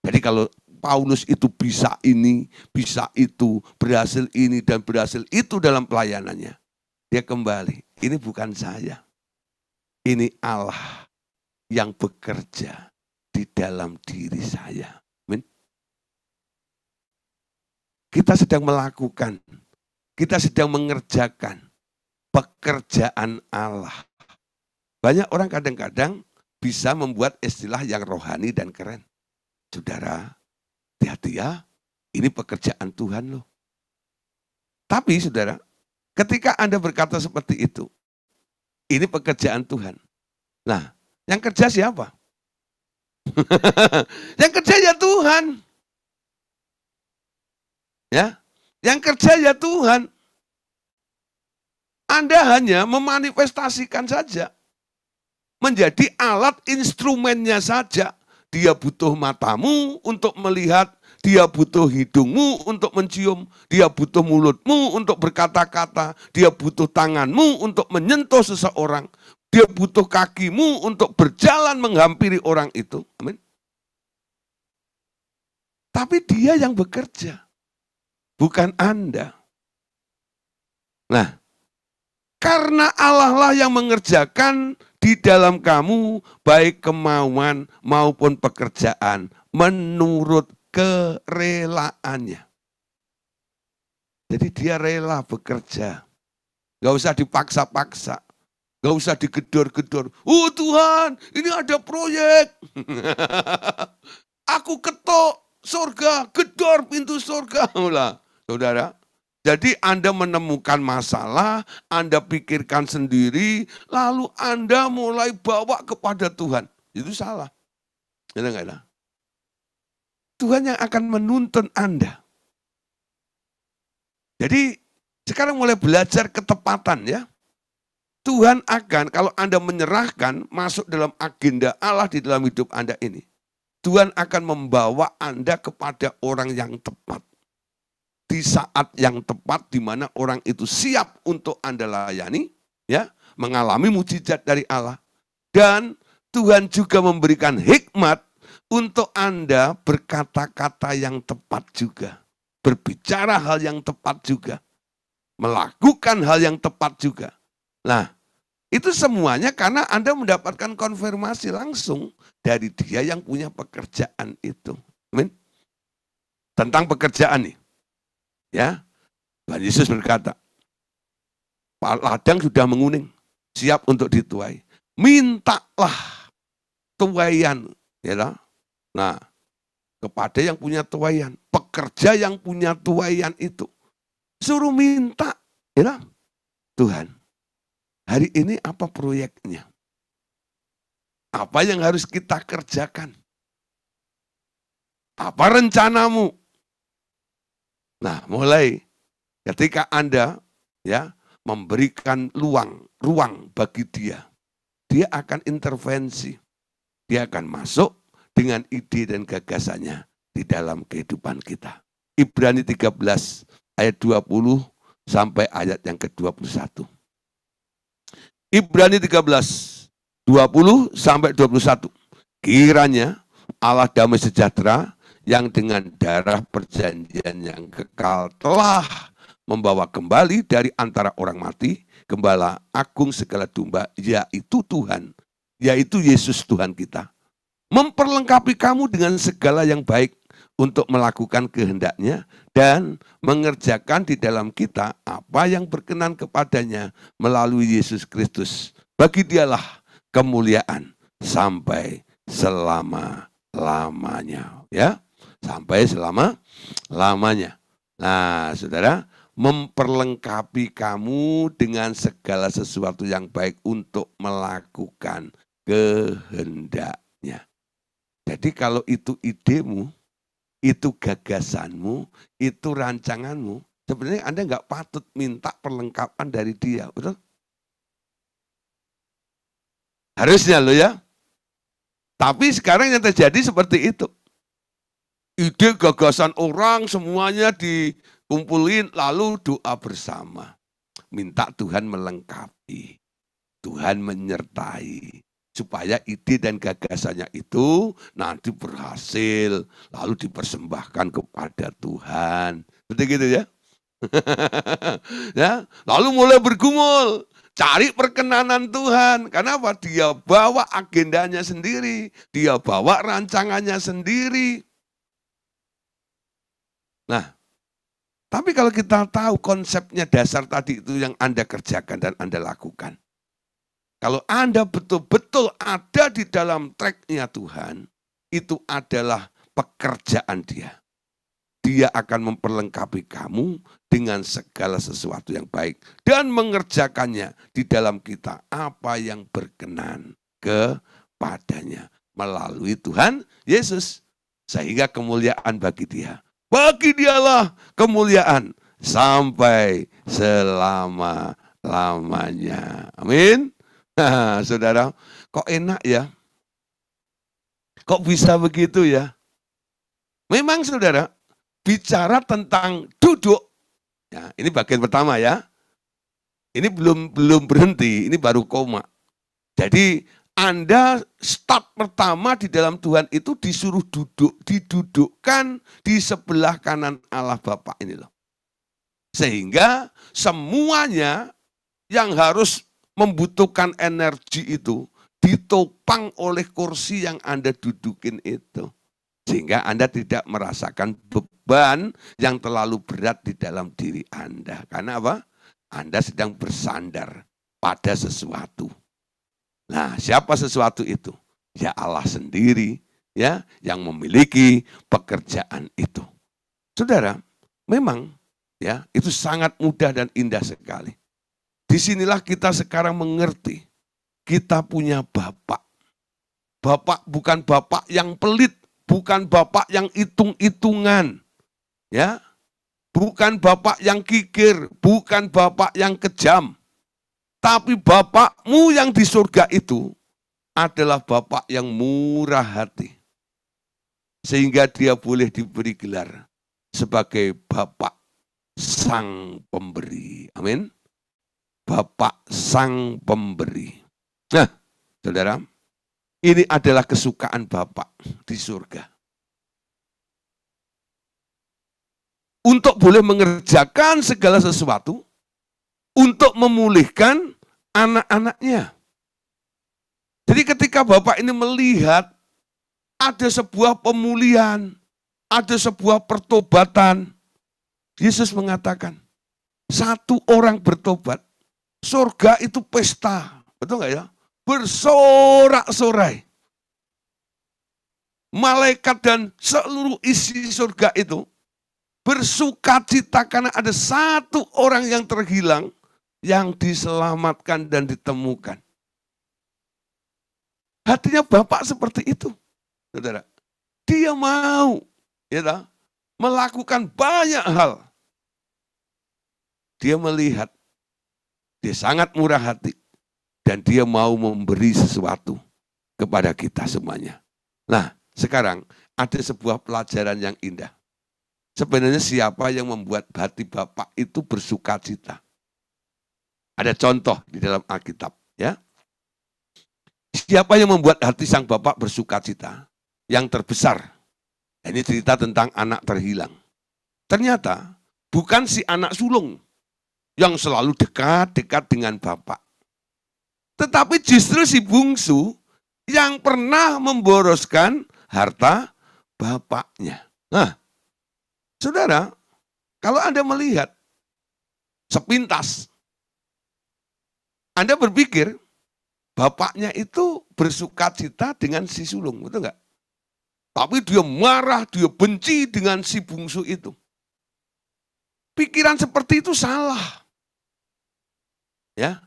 Jadi kalau Paulus itu bisa ini, bisa itu, berhasil ini dan berhasil itu dalam pelayanannya. Dia kembali, ini bukan saya. Ini Allah yang bekerja di dalam diri saya. Amin. Kita sedang melakukan, kita sedang mengerjakan pekerjaan Allah. Banyak orang kadang-kadang bisa membuat istilah yang rohani dan keren. Saudara, hati-hati ya, ini pekerjaan Tuhan loh. Tapi saudara, ketika Anda berkata seperti itu, ini pekerjaan Tuhan. Nah, yang kerja siapa? Yang kerja ya Tuhan. Ya, yang kerja ya Tuhan. Anda hanya memanifestasikan saja. Menjadi alat instrumennya saja. Dia butuh matamu untuk melihat, dia butuh hidungmu untuk mencium, dia butuh mulutmu untuk berkata-kata, dia butuh tanganmu untuk menyentuh seseorang, dia butuh kakimu untuk berjalan menghampiri orang itu. Amin. Tapi dia yang bekerja, bukan Anda. Nah, karena Allah lah yang mengerjakan di dalam kamu baik kemauan maupun pekerjaan menurut kerelaannya. Jadi dia rela bekerja. Gak usah dipaksa-paksa. Gak usah digedor-gedor. Oh Tuhan, ini ada proyek. Aku ketok surga, gedor pintu surga. Saudara, jadi Anda menemukan masalah, Anda pikirkan sendiri, lalu Anda mulai bawa kepada Tuhan. Itu salah. Enggak. Tuhan yang akan menuntun Anda. Jadi Sekarang mulai belajar ketepatan ya. Tuhan akan, kalau Anda menyerahkan, masuk dalam agenda Allah di dalam hidup Anda ini. Tuhan akan membawa Anda kepada orang yang tepat. Di saat yang tepat, di mana orang itu siap untuk Anda layani, ya, mengalami mujizat dari Allah. Dan Tuhan juga memberikan hikmat untuk Anda berkata-kata yang tepat juga. Berbicara hal yang tepat juga. Melakukan hal yang tepat juga. Nah, itu semuanya karena Anda mendapatkan konfirmasi langsung dari Dia yang punya pekerjaan itu. Amin. Tentang pekerjaan nih. Ya. Tuhan Yesus berkata, ladang sudah menguning, siap untuk dituai. Mintalah tuaian, ya. Nah, kepada yang punya tuaian, pekerja yang punya tuaian itu suruh minta, ya. Tuhan, hari ini apa proyeknya? Apa yang harus kita kerjakan? Apa rencanamu? Nah, mulai ketika Anda ya memberikan ruang bagi dia akan intervensi. Dia akan masuk dengan ide dan gagasannya di dalam kehidupan kita. Ibrani 13 ayat 20 sampai ayat yang ke-21. Ibrani 13, 20 sampai 21. Kiranya Allah damai sejahtera yang dengan darah perjanjian yang kekal telah membawa kembali dari antara orang mati Gembala agung segala domba, yaitu Tuhan, yaitu Yesus Tuhan kita. Memperlengkapi kamu dengan segala yang baik untuk melakukan kehendaknya dan mengerjakan di dalam kita apa yang berkenan kepadanya melalui Yesus Kristus. Bagi dialah kemuliaan sampai selama-lamanya. Ya, sampai selama-lamanya. Nah, saudara, memperlengkapi kamu dengan segala sesuatu yang baik untuk melakukan kehendaknya. Jadi kalau itu idemu, itu gagasanmu, itu rancanganmu, sebenarnya Anda nggak patut minta perlengkapan dari dia, betul? Harusnya loh ya. Tapi sekarang yang terjadi seperti itu. Ide gagasan orang semuanya dikumpulin lalu doa bersama. Minta Tuhan melengkapi, Tuhan menyertai. Supaya ide dan gagasannya itu nanti berhasil, lalu dipersembahkan kepada Tuhan. Seperti gitu ya. Ya, lalu mulai bergumul, cari perkenanan Tuhan. Kenapa? Dia bawa agendanya sendiri, dia bawa rancangannya sendiri. Nah, tapi kalau kita tahu konsepnya dasar tadi itu yang Anda kerjakan dan Anda lakukan. Kalau Anda betul-betul ada di dalam track-nya Tuhan, itu adalah pekerjaan Dia. Dia akan memperlengkapi kamu dengan segala sesuatu yang baik dan mengerjakannya di dalam kita apa yang berkenan kepadanya melalui Tuhan Yesus. Sehingga kemuliaan bagi Dia. Bagi Dialah kemuliaan sampai selama-lamanya. Amin. Saudara, kok enak ya? Kok bisa begitu ya? Memang saudara, bicara tentang duduk. Ya, ini bagian pertama ya. Ini belum berhenti, ini baru koma. Jadi Anda start pertama di dalam Tuhan itu disuruh duduk, didudukkan di sebelah kanan Allah Bapa ini loh. Sehingga semuanya yang harus membutuhkan energi itu ditopang oleh kursi yang Anda dudukin itu. Sehingga Anda tidak merasakan beban yang terlalu berat di dalam diri Anda. Karena apa? Anda sedang bersandar pada sesuatu. Nah, siapa sesuatu itu? Ya Allah sendiri ya yang memiliki pekerjaan itu. Saudara, memang ya itu sangat mudah dan indah sekali. Disinilah kita sekarang mengerti, kita punya Bapak. Bapak bukan Bapak yang pelit, bukan Bapak yang hitung-hitungan. Ya, bukan bapak yang kikir, bukan bapak yang kejam. Tapi bapakmu yang di surga itu adalah bapak yang murah hati. Sehingga dia boleh diberi gelar sebagai bapak sang pemberi. Amin. Bapak sang pemberi. Nah, saudara, ini adalah kesukaan Bapak di surga. Untuk boleh mengerjakan segala sesuatu, untuk memulihkan anak-anaknya. Jadi ketika Bapak ini melihat ada sebuah pemulihan, ada sebuah pertobatan, Yesus mengatakan, satu orang bertobat, surga itu pesta. Betul nggak ya? Bersorak-sorai. Malaikat dan seluruh isi surga itu bersukacita karena ada satu orang yang terhilang, yang diselamatkan dan ditemukan. Hatinya Bapak seperti itu, saudara. Dia mau ya, melakukan banyak hal. Dia melihat, dia sangat murah hati. Dan dia mau memberi sesuatu kepada kita semuanya. Nah, sekarang ada sebuah pelajaran yang indah. Sebenarnya siapa yang membuat hati Bapak itu bersukacita? Ada contoh di dalam Alkitab, ya. Siapa yang membuat hati sang Bapak bersukacita? Yang terbesar. Ini cerita tentang anak terhilang. Ternyata bukan si anak sulung yang selalu dekat-dekat dengan Bapak. Tetapi justru si bungsu yang pernah memboroskan harta bapaknya. Nah, saudara, kalau Anda melihat sepintas, Anda berpikir bapaknya itu bersukacita dengan si sulung, betul nggak? Tapi dia marah, dia benci dengan si bungsu itu. Pikiran seperti itu salah. Ya.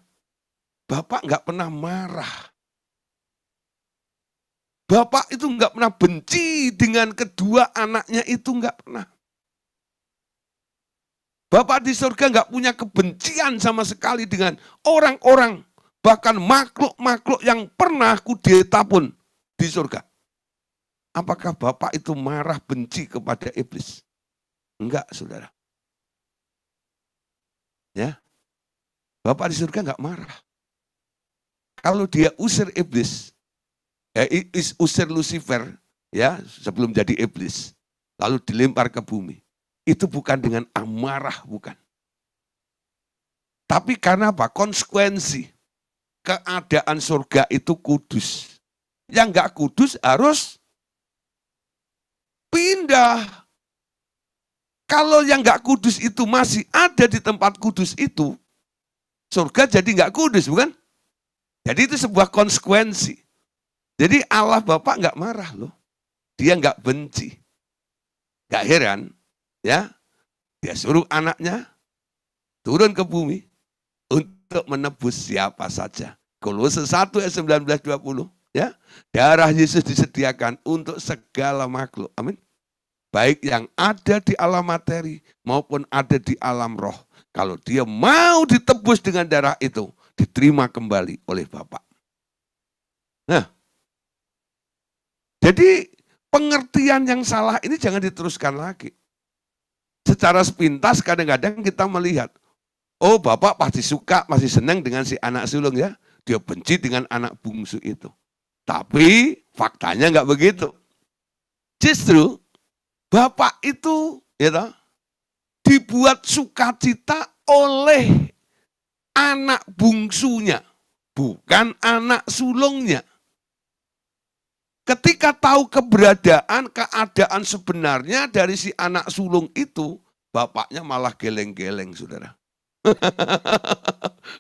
Bapak nggak pernah marah. Bapak itu nggak pernah benci dengan kedua anaknya itu, nggak pernah. Bapak di surga nggak punya kebencian sama sekali dengan orang-orang, bahkan makhluk-makhluk yang pernah kudeta pun di surga. Apakah Bapak itu marah benci kepada iblis? Enggak, saudara. Ya, Bapak di surga nggak marah. Kalau dia usir iblis, usir Lucifer, ya sebelum jadi iblis, lalu dilempar ke bumi, itu bukan dengan amarah, bukan. Tapi karena apa? Konsekuensi keadaan surga itu kudus. Yang nggak kudus harus pindah. Kalau yang nggak kudus itu masih ada di tempat kudus itu, surga jadi nggak kudus, bukan? Jadi itu sebuah konsekuensi. Jadi Allah Bapak nggak marah loh. Dia nggak benci. Nggak heran, ya. Dia suruh anaknya turun ke bumi untuk menebus siapa saja. Kolose 1 ayat 19-20, ya. Darah Yesus disediakan untuk segala makhluk. Amin. Baik yang ada di alam materi maupun ada di alam roh. Kalau dia mau ditebus dengan darah itu, diterima kembali oleh Bapak. Nah, jadi pengertian yang salah ini jangan diteruskan lagi. Secara sepintas kadang-kadang kita melihat, oh Bapak pasti suka, masih senang dengan si anak sulung ya. Dia benci dengan anak bungsu itu. Tapi faktanya nggak begitu. Justru Bapak itu ya, dibuat sukacita oleh anak bungsunya, bukan anak sulungnya. Ketika tahu keadaan sebenarnya dari si anak sulung itu, bapaknya malah geleng-geleng, saudara.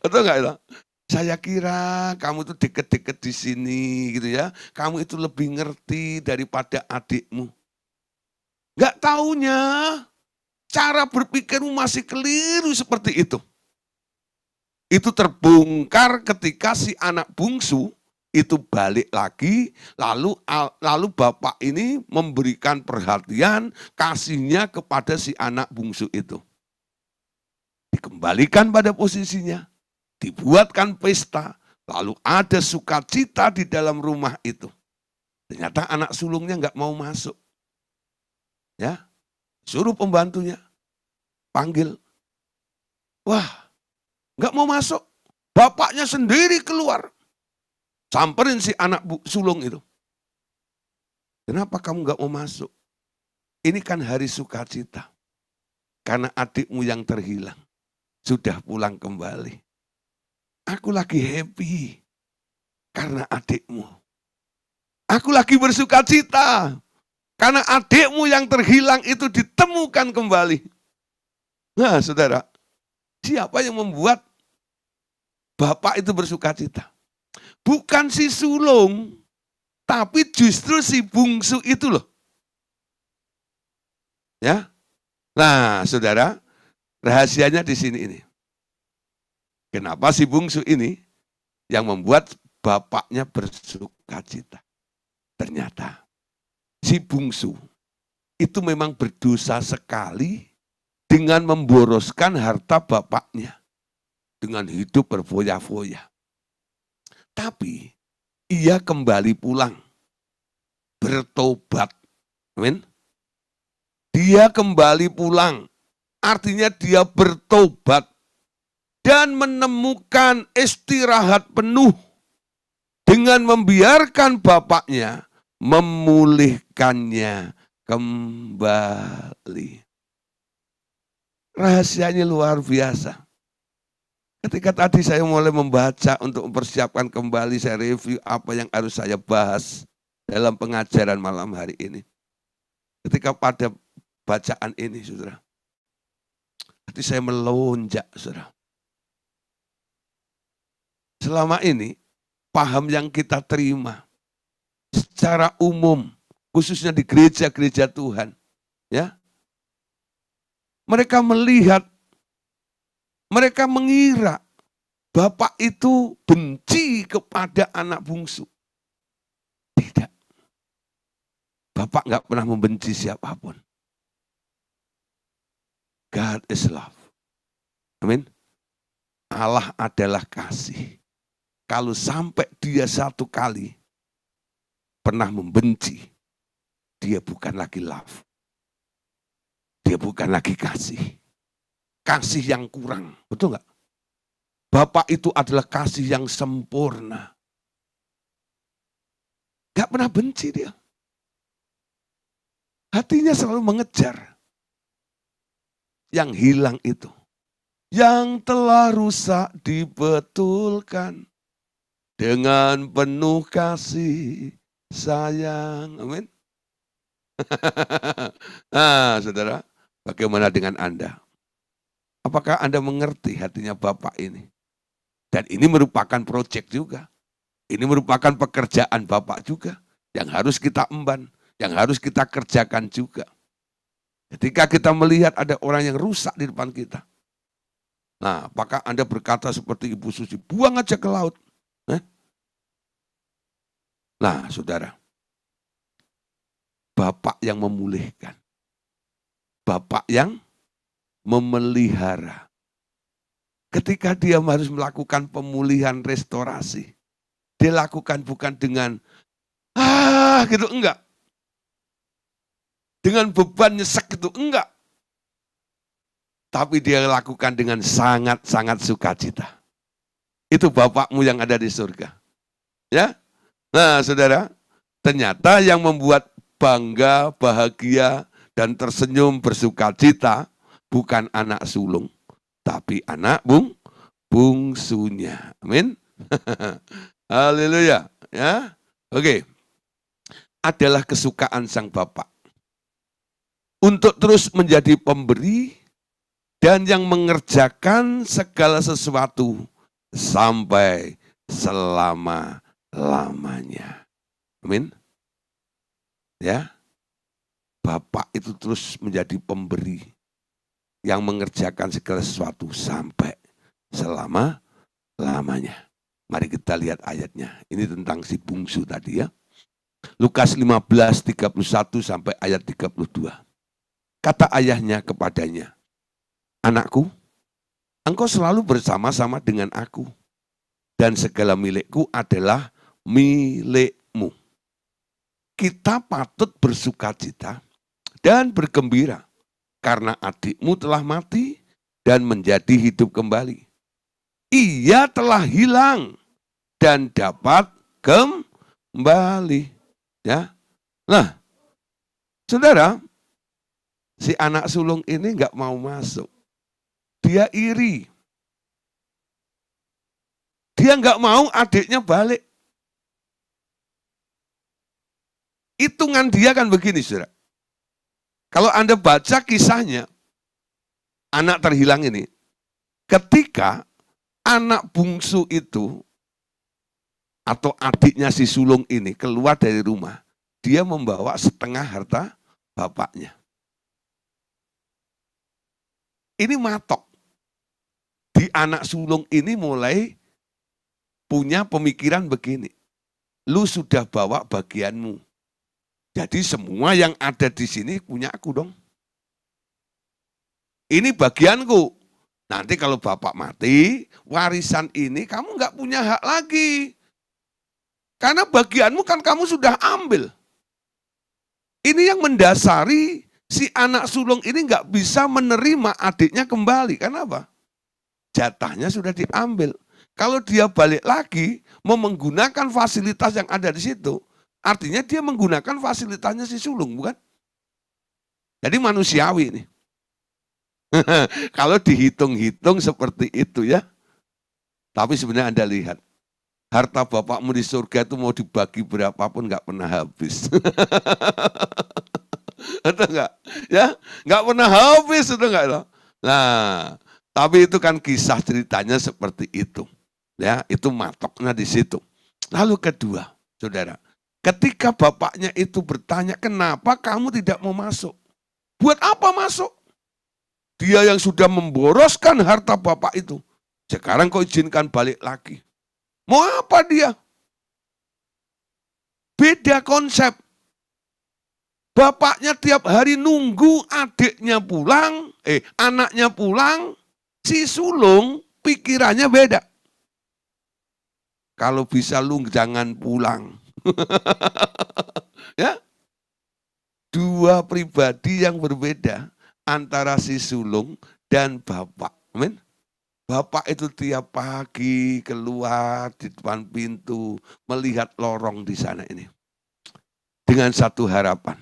Betul nggak itu? Saya kira kamu itu deket-deket di sini, gitu ya. Kamu itu lebih ngerti daripada adikmu. Nggak taunya, cara berpikirmu masih keliru seperti itu. Itu terbongkar ketika si anak bungsu itu balik lagi, lalu bapak ini memberikan perhatian, kasihnya kepada si anak bungsu itu. Dikembalikan pada posisinya, dibuatkan pesta, lalu ada sukacita di dalam rumah itu. Ternyata anak sulungnya nggak mau masuk. Ya, suruh pembantunya, panggil. Wah, nggak mau masuk. Bapaknya sendiri keluar. Samperin si anak sulung itu. Kenapa kamu nggak mau masuk? Ini kan hari sukacita. Karena adikmu yang terhilang sudah pulang kembali. Aku lagi happy karena adikmu. Aku lagi bersukacita karena adikmu yang terhilang itu ditemukan kembali. Nah, saudara, siapa yang membuat bapak itu bersukacita? Bukan si sulung, tapi justru si bungsu itu loh. Ya. Nah, saudara, rahasianya di sini ini. Kenapa si bungsu ini yang membuat bapaknya bersukacita? Ternyata si bungsu itu memang berdosa sekali dengan memboroskan harta bapaknya. Dengan hidup berfoya-foya. Tapi ia kembali pulang. Bertobat. Amin. Dia kembali pulang. Artinya dia bertobat. Dan menemukan istirahat penuh. Dengan membiarkan bapaknya memulihkannya kembali. Rahasianya luar biasa. Ketika tadi saya mulai membaca untuk mempersiapkan kembali, saya review apa yang harus saya bahas dalam pengajaran malam hari ini. Ketika pada bacaan ini, saudara, hati saya melonjak, saudara. Selama ini, paham yang kita terima secara umum, khususnya di gereja-gereja Tuhan, ya, mereka melihat, mereka mengira bapak itu benci kepada anak bungsu. Tidak. Bapak nggak pernah membenci siapapun. God is love. Amin. Allah adalah kasih. Kalau sampai dia satu kali pernah membenci, dia bukan lagi love. Dia bukan lagi kasih. Kasih yang kurang. Betul nggak? Bapak itu adalah kasih yang sempurna. Gak pernah benci dia. Hatinya selalu mengejar. Yang hilang itu. Yang telah rusak dibetulkan. Dengan penuh kasih sayang. Amin. Nah, saudara, bagaimana dengan Anda? Apakah Anda mengerti hatinya Bapak ini? Dan ini merupakan proyek juga. Ini merupakan pekerjaan Bapak juga. Yang harus kita emban. Yang harus kita kerjakan juga. Ketika kita melihat ada orang yang rusak di depan kita. Nah, apakah Anda berkata seperti Ibu Susi, buang aja ke laut. Nah, saudara. Bapak yang memulihkan. Bapak yang memelihara. Ketika dia harus melakukan pemulihan restorasi, dia lakukan bukan dengan gitu, enggak. Dengan beban nyesek gitu, enggak. Tapi dia lakukan dengan sangat-sangat sukacita. Itu Bapakmu yang ada di surga. Ya. Nah, saudara, ternyata yang membuat bangga, bahagia, dan tersenyum bersukacita bukan anak sulung, tapi anak bungsunya. Amin. Haleluya. Ya. Oke. Adalah kesukaan sang Bapak untuk terus menjadi pemberi dan yang mengerjakan segala sesuatu sampai selama-lamanya. Amin. Ya. Bapak itu terus menjadi pemberi yang mengerjakan segala sesuatu sampai selama-lamanya. Mari kita lihat ayatnya. Ini tentang si bungsu tadi ya. Lukas 15:31 sampai ayat 32. Kata ayahnya kepadanya, anakku, engkau selalu bersama-sama dengan aku, dan segala milikku adalah milikmu. Kita patut bersukacita dan bergembira, karena adikmu telah mati dan menjadi hidup kembali. Ia telah hilang dan dapat kembali. Ya, nah, saudara, si anak sulung ini nggak mau masuk. Dia iri. Dia nggak mau adiknya balik. Hitungan dia kan begini, saudara. Kalau Anda baca kisahnya, anak terhilang ini, ketika anak bungsu itu atau adiknya si sulung ini keluar dari rumah, dia membawa setengah harta bapaknya. Ini matok. Di anak sulung ini mulai punya pemikiran begini. Lu sudah bawa bagianmu. Jadi semua yang ada di sini punya aku dong. Ini bagianku. Nanti kalau bapak mati, warisan ini kamu nggak punya hak lagi. Karena bagianmu kan kamu sudah ambil. Ini yang mendasari si anak sulung ini nggak bisa menerima adiknya kembali. Karena apa? Jatahnya sudah diambil. Kalau dia balik lagi, mau menggunakan fasilitas yang ada di situ, artinya dia menggunakan fasilitasnya si sulung, bukan? Jadi manusiawi ini. Kalau dihitung-hitung seperti itu ya. Tapi sebenarnya Anda lihat, harta bapakmu di surga itu mau dibagi berapapun nggak pernah habis. Atau enggak? Ya, nggak pernah habis itu enggak loh. Nah, tapi itu kan kisah ceritanya seperti itu. Ya, itu matoknya di situ. Lalu kedua, saudara, ketika bapaknya itu bertanya, kenapa kamu tidak mau masuk? Buat apa masuk? Dia yang sudah memboroskan harta bapak itu. Sekarang kau izinkan balik lagi. Mau apa dia? Beda konsep. Bapaknya tiap hari nunggu adiknya pulang, anaknya pulang, si sulung pikirannya beda. Kalau bisa lu jangan pulang. Ya. Dua pribadi yang berbeda antara si sulung dan bapak. Amin. Bapak itu tiap pagi keluar di depan pintu, melihat lorong di sana ini. Dengan satu harapan,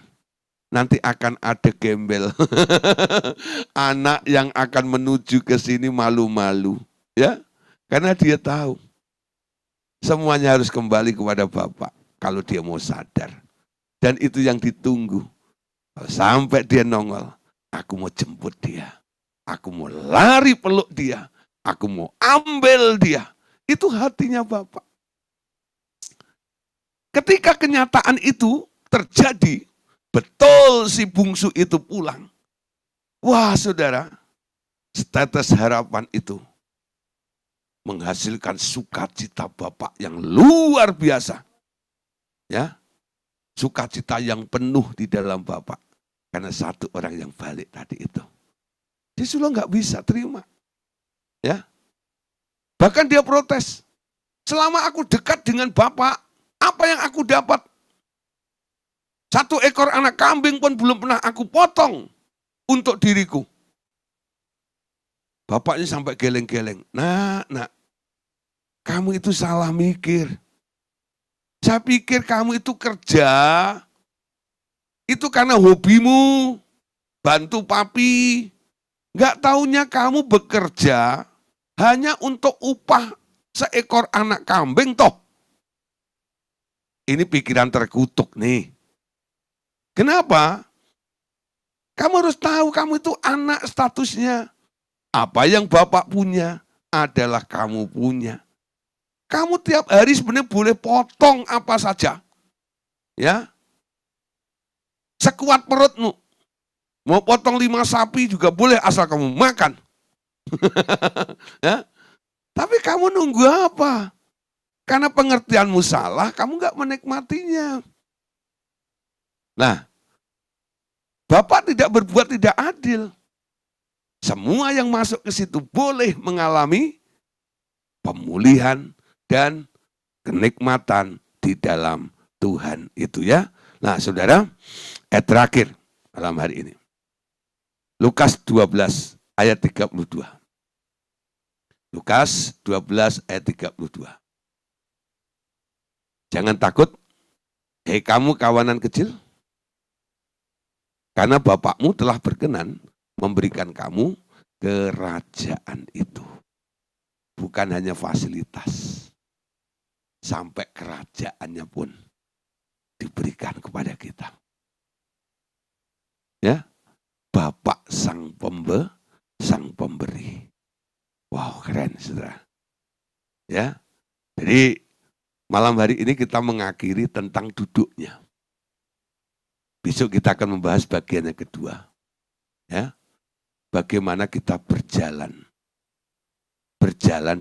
nanti akan ada gembel. Anak yang akan menuju ke sini malu-malu. Ya, karena dia tahu, semuanya harus kembali kepada Bapak kalau dia mau sadar. Dan itu yang ditunggu. Sampai dia nongol, aku mau jemput dia. Aku mau lari peluk dia. Aku mau ambil dia. Itu hatinya Bapak. Ketika kenyataan itu terjadi, betul si bungsu itu pulang. Wah saudara, status harapan itu menghasilkan sukacita Bapak yang luar biasa. Ya, sukacita yang penuh di dalam Bapak. Karena satu orang yang balik tadi itu. Dia sudah nggak bisa terima. Ya, bahkan dia protes. Selama aku dekat dengan Bapak, apa yang aku dapat? 1 ekor anak kambing pun belum pernah aku potong untuk diriku. Bapaknya sampai geleng-geleng. Nak, kamu itu salah mikir. Saya pikir kamu itu kerja, itu karena hobimu, bantu papi. Nggak taunya kamu bekerja hanya untuk upah seekor anak kambing toh. Ini pikiran terkutuk nih. Kenapa? Kamu harus tahu kamu itu anak statusnya. Apa yang Bapak punya adalah kamu punya. Kamu tiap hari sebenarnya boleh potong apa saja. Ya. Sekuat perutmu. Mau potong 5 sapi juga boleh asal kamu makan. Ya. Tapi kamu nunggu apa? Karena pengertianmu salah, kamu nggak menikmatinya. Nah, Bapak tidak berbuat tidak adil. Semua yang masuk ke situ boleh mengalami pemulihan dan kenikmatan di dalam Tuhan itu ya. Nah, saudara, ayat terakhir malam hari ini. Lukas 12 ayat 32. Lukas 12 ayat 32. Jangan takut, hei kamu kawanan kecil, karena Bapakmu telah berkenan memberikan kamu kerajaan itu. Bukan hanya fasilitas, sampai kerajaannya pun diberikan kepada kita. Ya, Bapak sang pemberi. Wow, keren saudara. Ya, jadi malam hari ini kita mengakhiri tentang duduknya. Besok kita akan membahas bagian yang kedua. Ya, bagaimana kita berjalan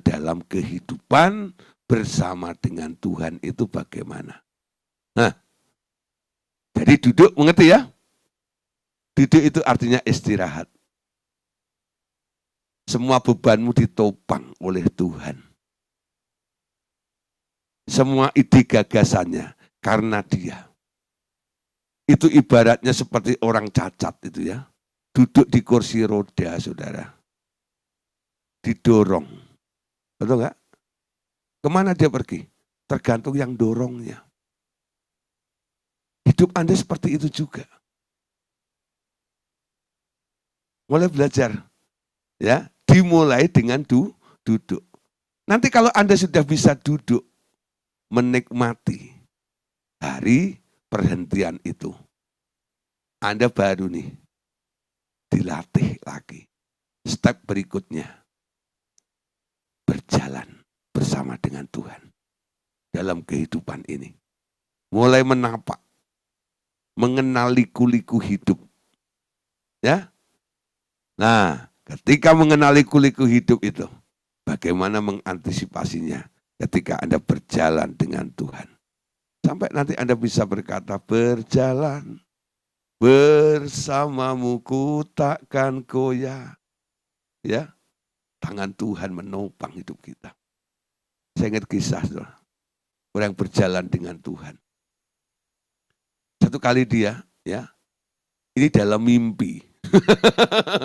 dalam kehidupan bersama dengan Tuhan itu bagaimana. Nah, jadi duduk, mengerti ya? Duduk itu artinya istirahat. Semua bebanmu ditopang oleh Tuhan. Semua ide gagasannya karena Dia. Itu ibaratnya seperti orang cacat itu ya. Duduk di kursi roda, saudara. Didorong. Betul enggak? Kemana dia pergi? Tergantung yang dorongnya. Hidup Anda seperti itu juga. Mulai belajar. Ya, dimulai dengan duduk. Nanti kalau Anda sudah bisa duduk, menikmati hari perhentian itu, Anda baru nih dilatih lagi. Step berikutnya, berjalan bersama dengan Tuhan dalam kehidupan ini. Mulai menapak, mengenal liku-liku hidup. Ya. Nah, ketika mengenali liku-liku hidup itu, bagaimana mengantisipasinya ketika Anda berjalan dengan Tuhan. Sampai nanti Anda bisa berkata, berjalan bersamamu ku takkan goyah. Ya, tangan Tuhan menopang hidup kita. Saya ingat kisah orang berjalan dengan Tuhan. Satu kali dia, ya, ini dalam mimpi.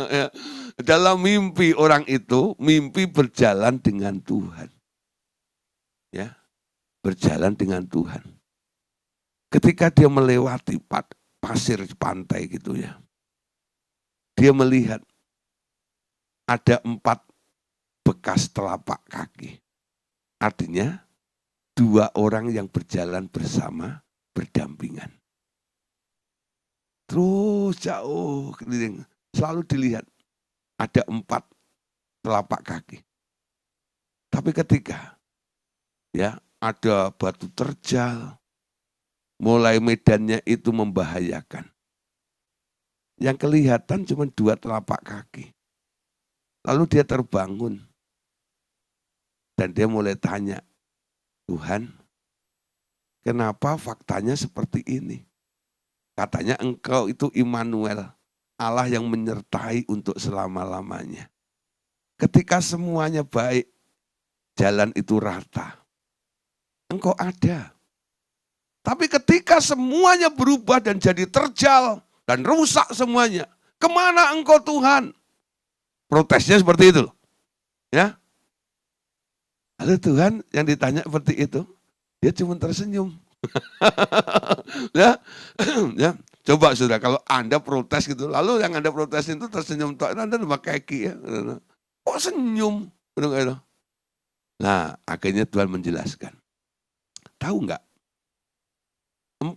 Ya, dalam mimpi orang itu, mimpi berjalan dengan Tuhan. Ya, berjalan dengan Tuhan. Ketika dia melewati pasir pantai gitu ya, dia melihat ada 4 bekas telapak kaki. Artinya 2 orang yang berjalan bersama, berdampingan. Terus jauh keliling, selalu dilihat ada 4 telapak kaki. Tapi ketika ya ada batu terjal, mulai medannya itu membahayakan. Yang kelihatan cuma 2 telapak kaki. Lalu dia terbangun. Dan dia mulai tanya, Tuhan, kenapa faktanya seperti ini? Katanya engkau itu Immanuel, Allah yang menyertai untuk selama-lamanya. Ketika semuanya baik, jalan itu rata, engkau ada. Tapi ketika semuanya berubah dan jadi terjal dan rusak semuanya, kemana engkau Tuhan? Protesnya seperti itu. Ya. Lalu Tuhan yang ditanya seperti itu, dia cuma tersenyum. Ya, ya. Coba saudara, kalau Anda protes gitu, lalu yang Anda protes itu tersenyum, Anda pakai kaki ya. Kok senyum? Nah, akhirnya Tuhan menjelaskan. Tahu enggak? 4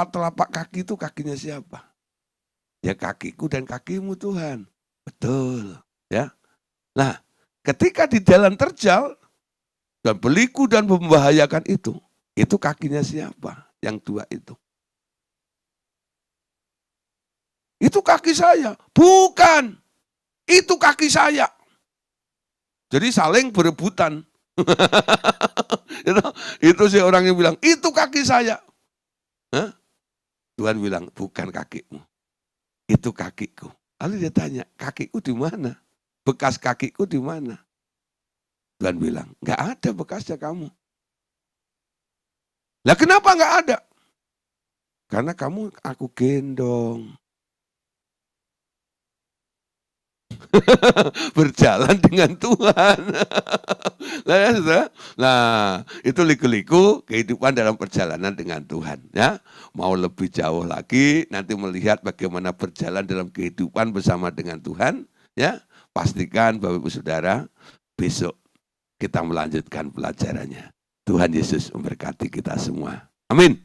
telapak kaki itu kakinya siapa? Ya kakiku dan kakimu Tuhan. Betul. Ya. Nah, ketika di jalan terjal dan berliku dan membahayakan itu kakinya siapa? Yang 2 itu. Itu kaki saya. Bukan. Itu kaki saya. Jadi saling berebutan. Itu si orang yang bilang, itu kaki saya. Hah? Tuhan bilang, bukan kakimu, itu kakiku. Lalu dia tanya, kakiku di mana? Bekas kakiku di mana? Tuhan bilang, nggak ada bekasnya kamu. Lah kenapa nggak ada? Karena kamu aku gendong. Berjalan dengan Tuhan. Nah, itu liku-liku kehidupan dalam perjalanan dengan Tuhan. Ya, mau lebih jauh lagi, nanti melihat bagaimana berjalan dalam kehidupan bersama dengan Tuhan. Ya, pastikan Bapak Ibu Saudara, besok kita melanjutkan pelajarannya. Tuhan Yesus memberkati kita semua. Amin.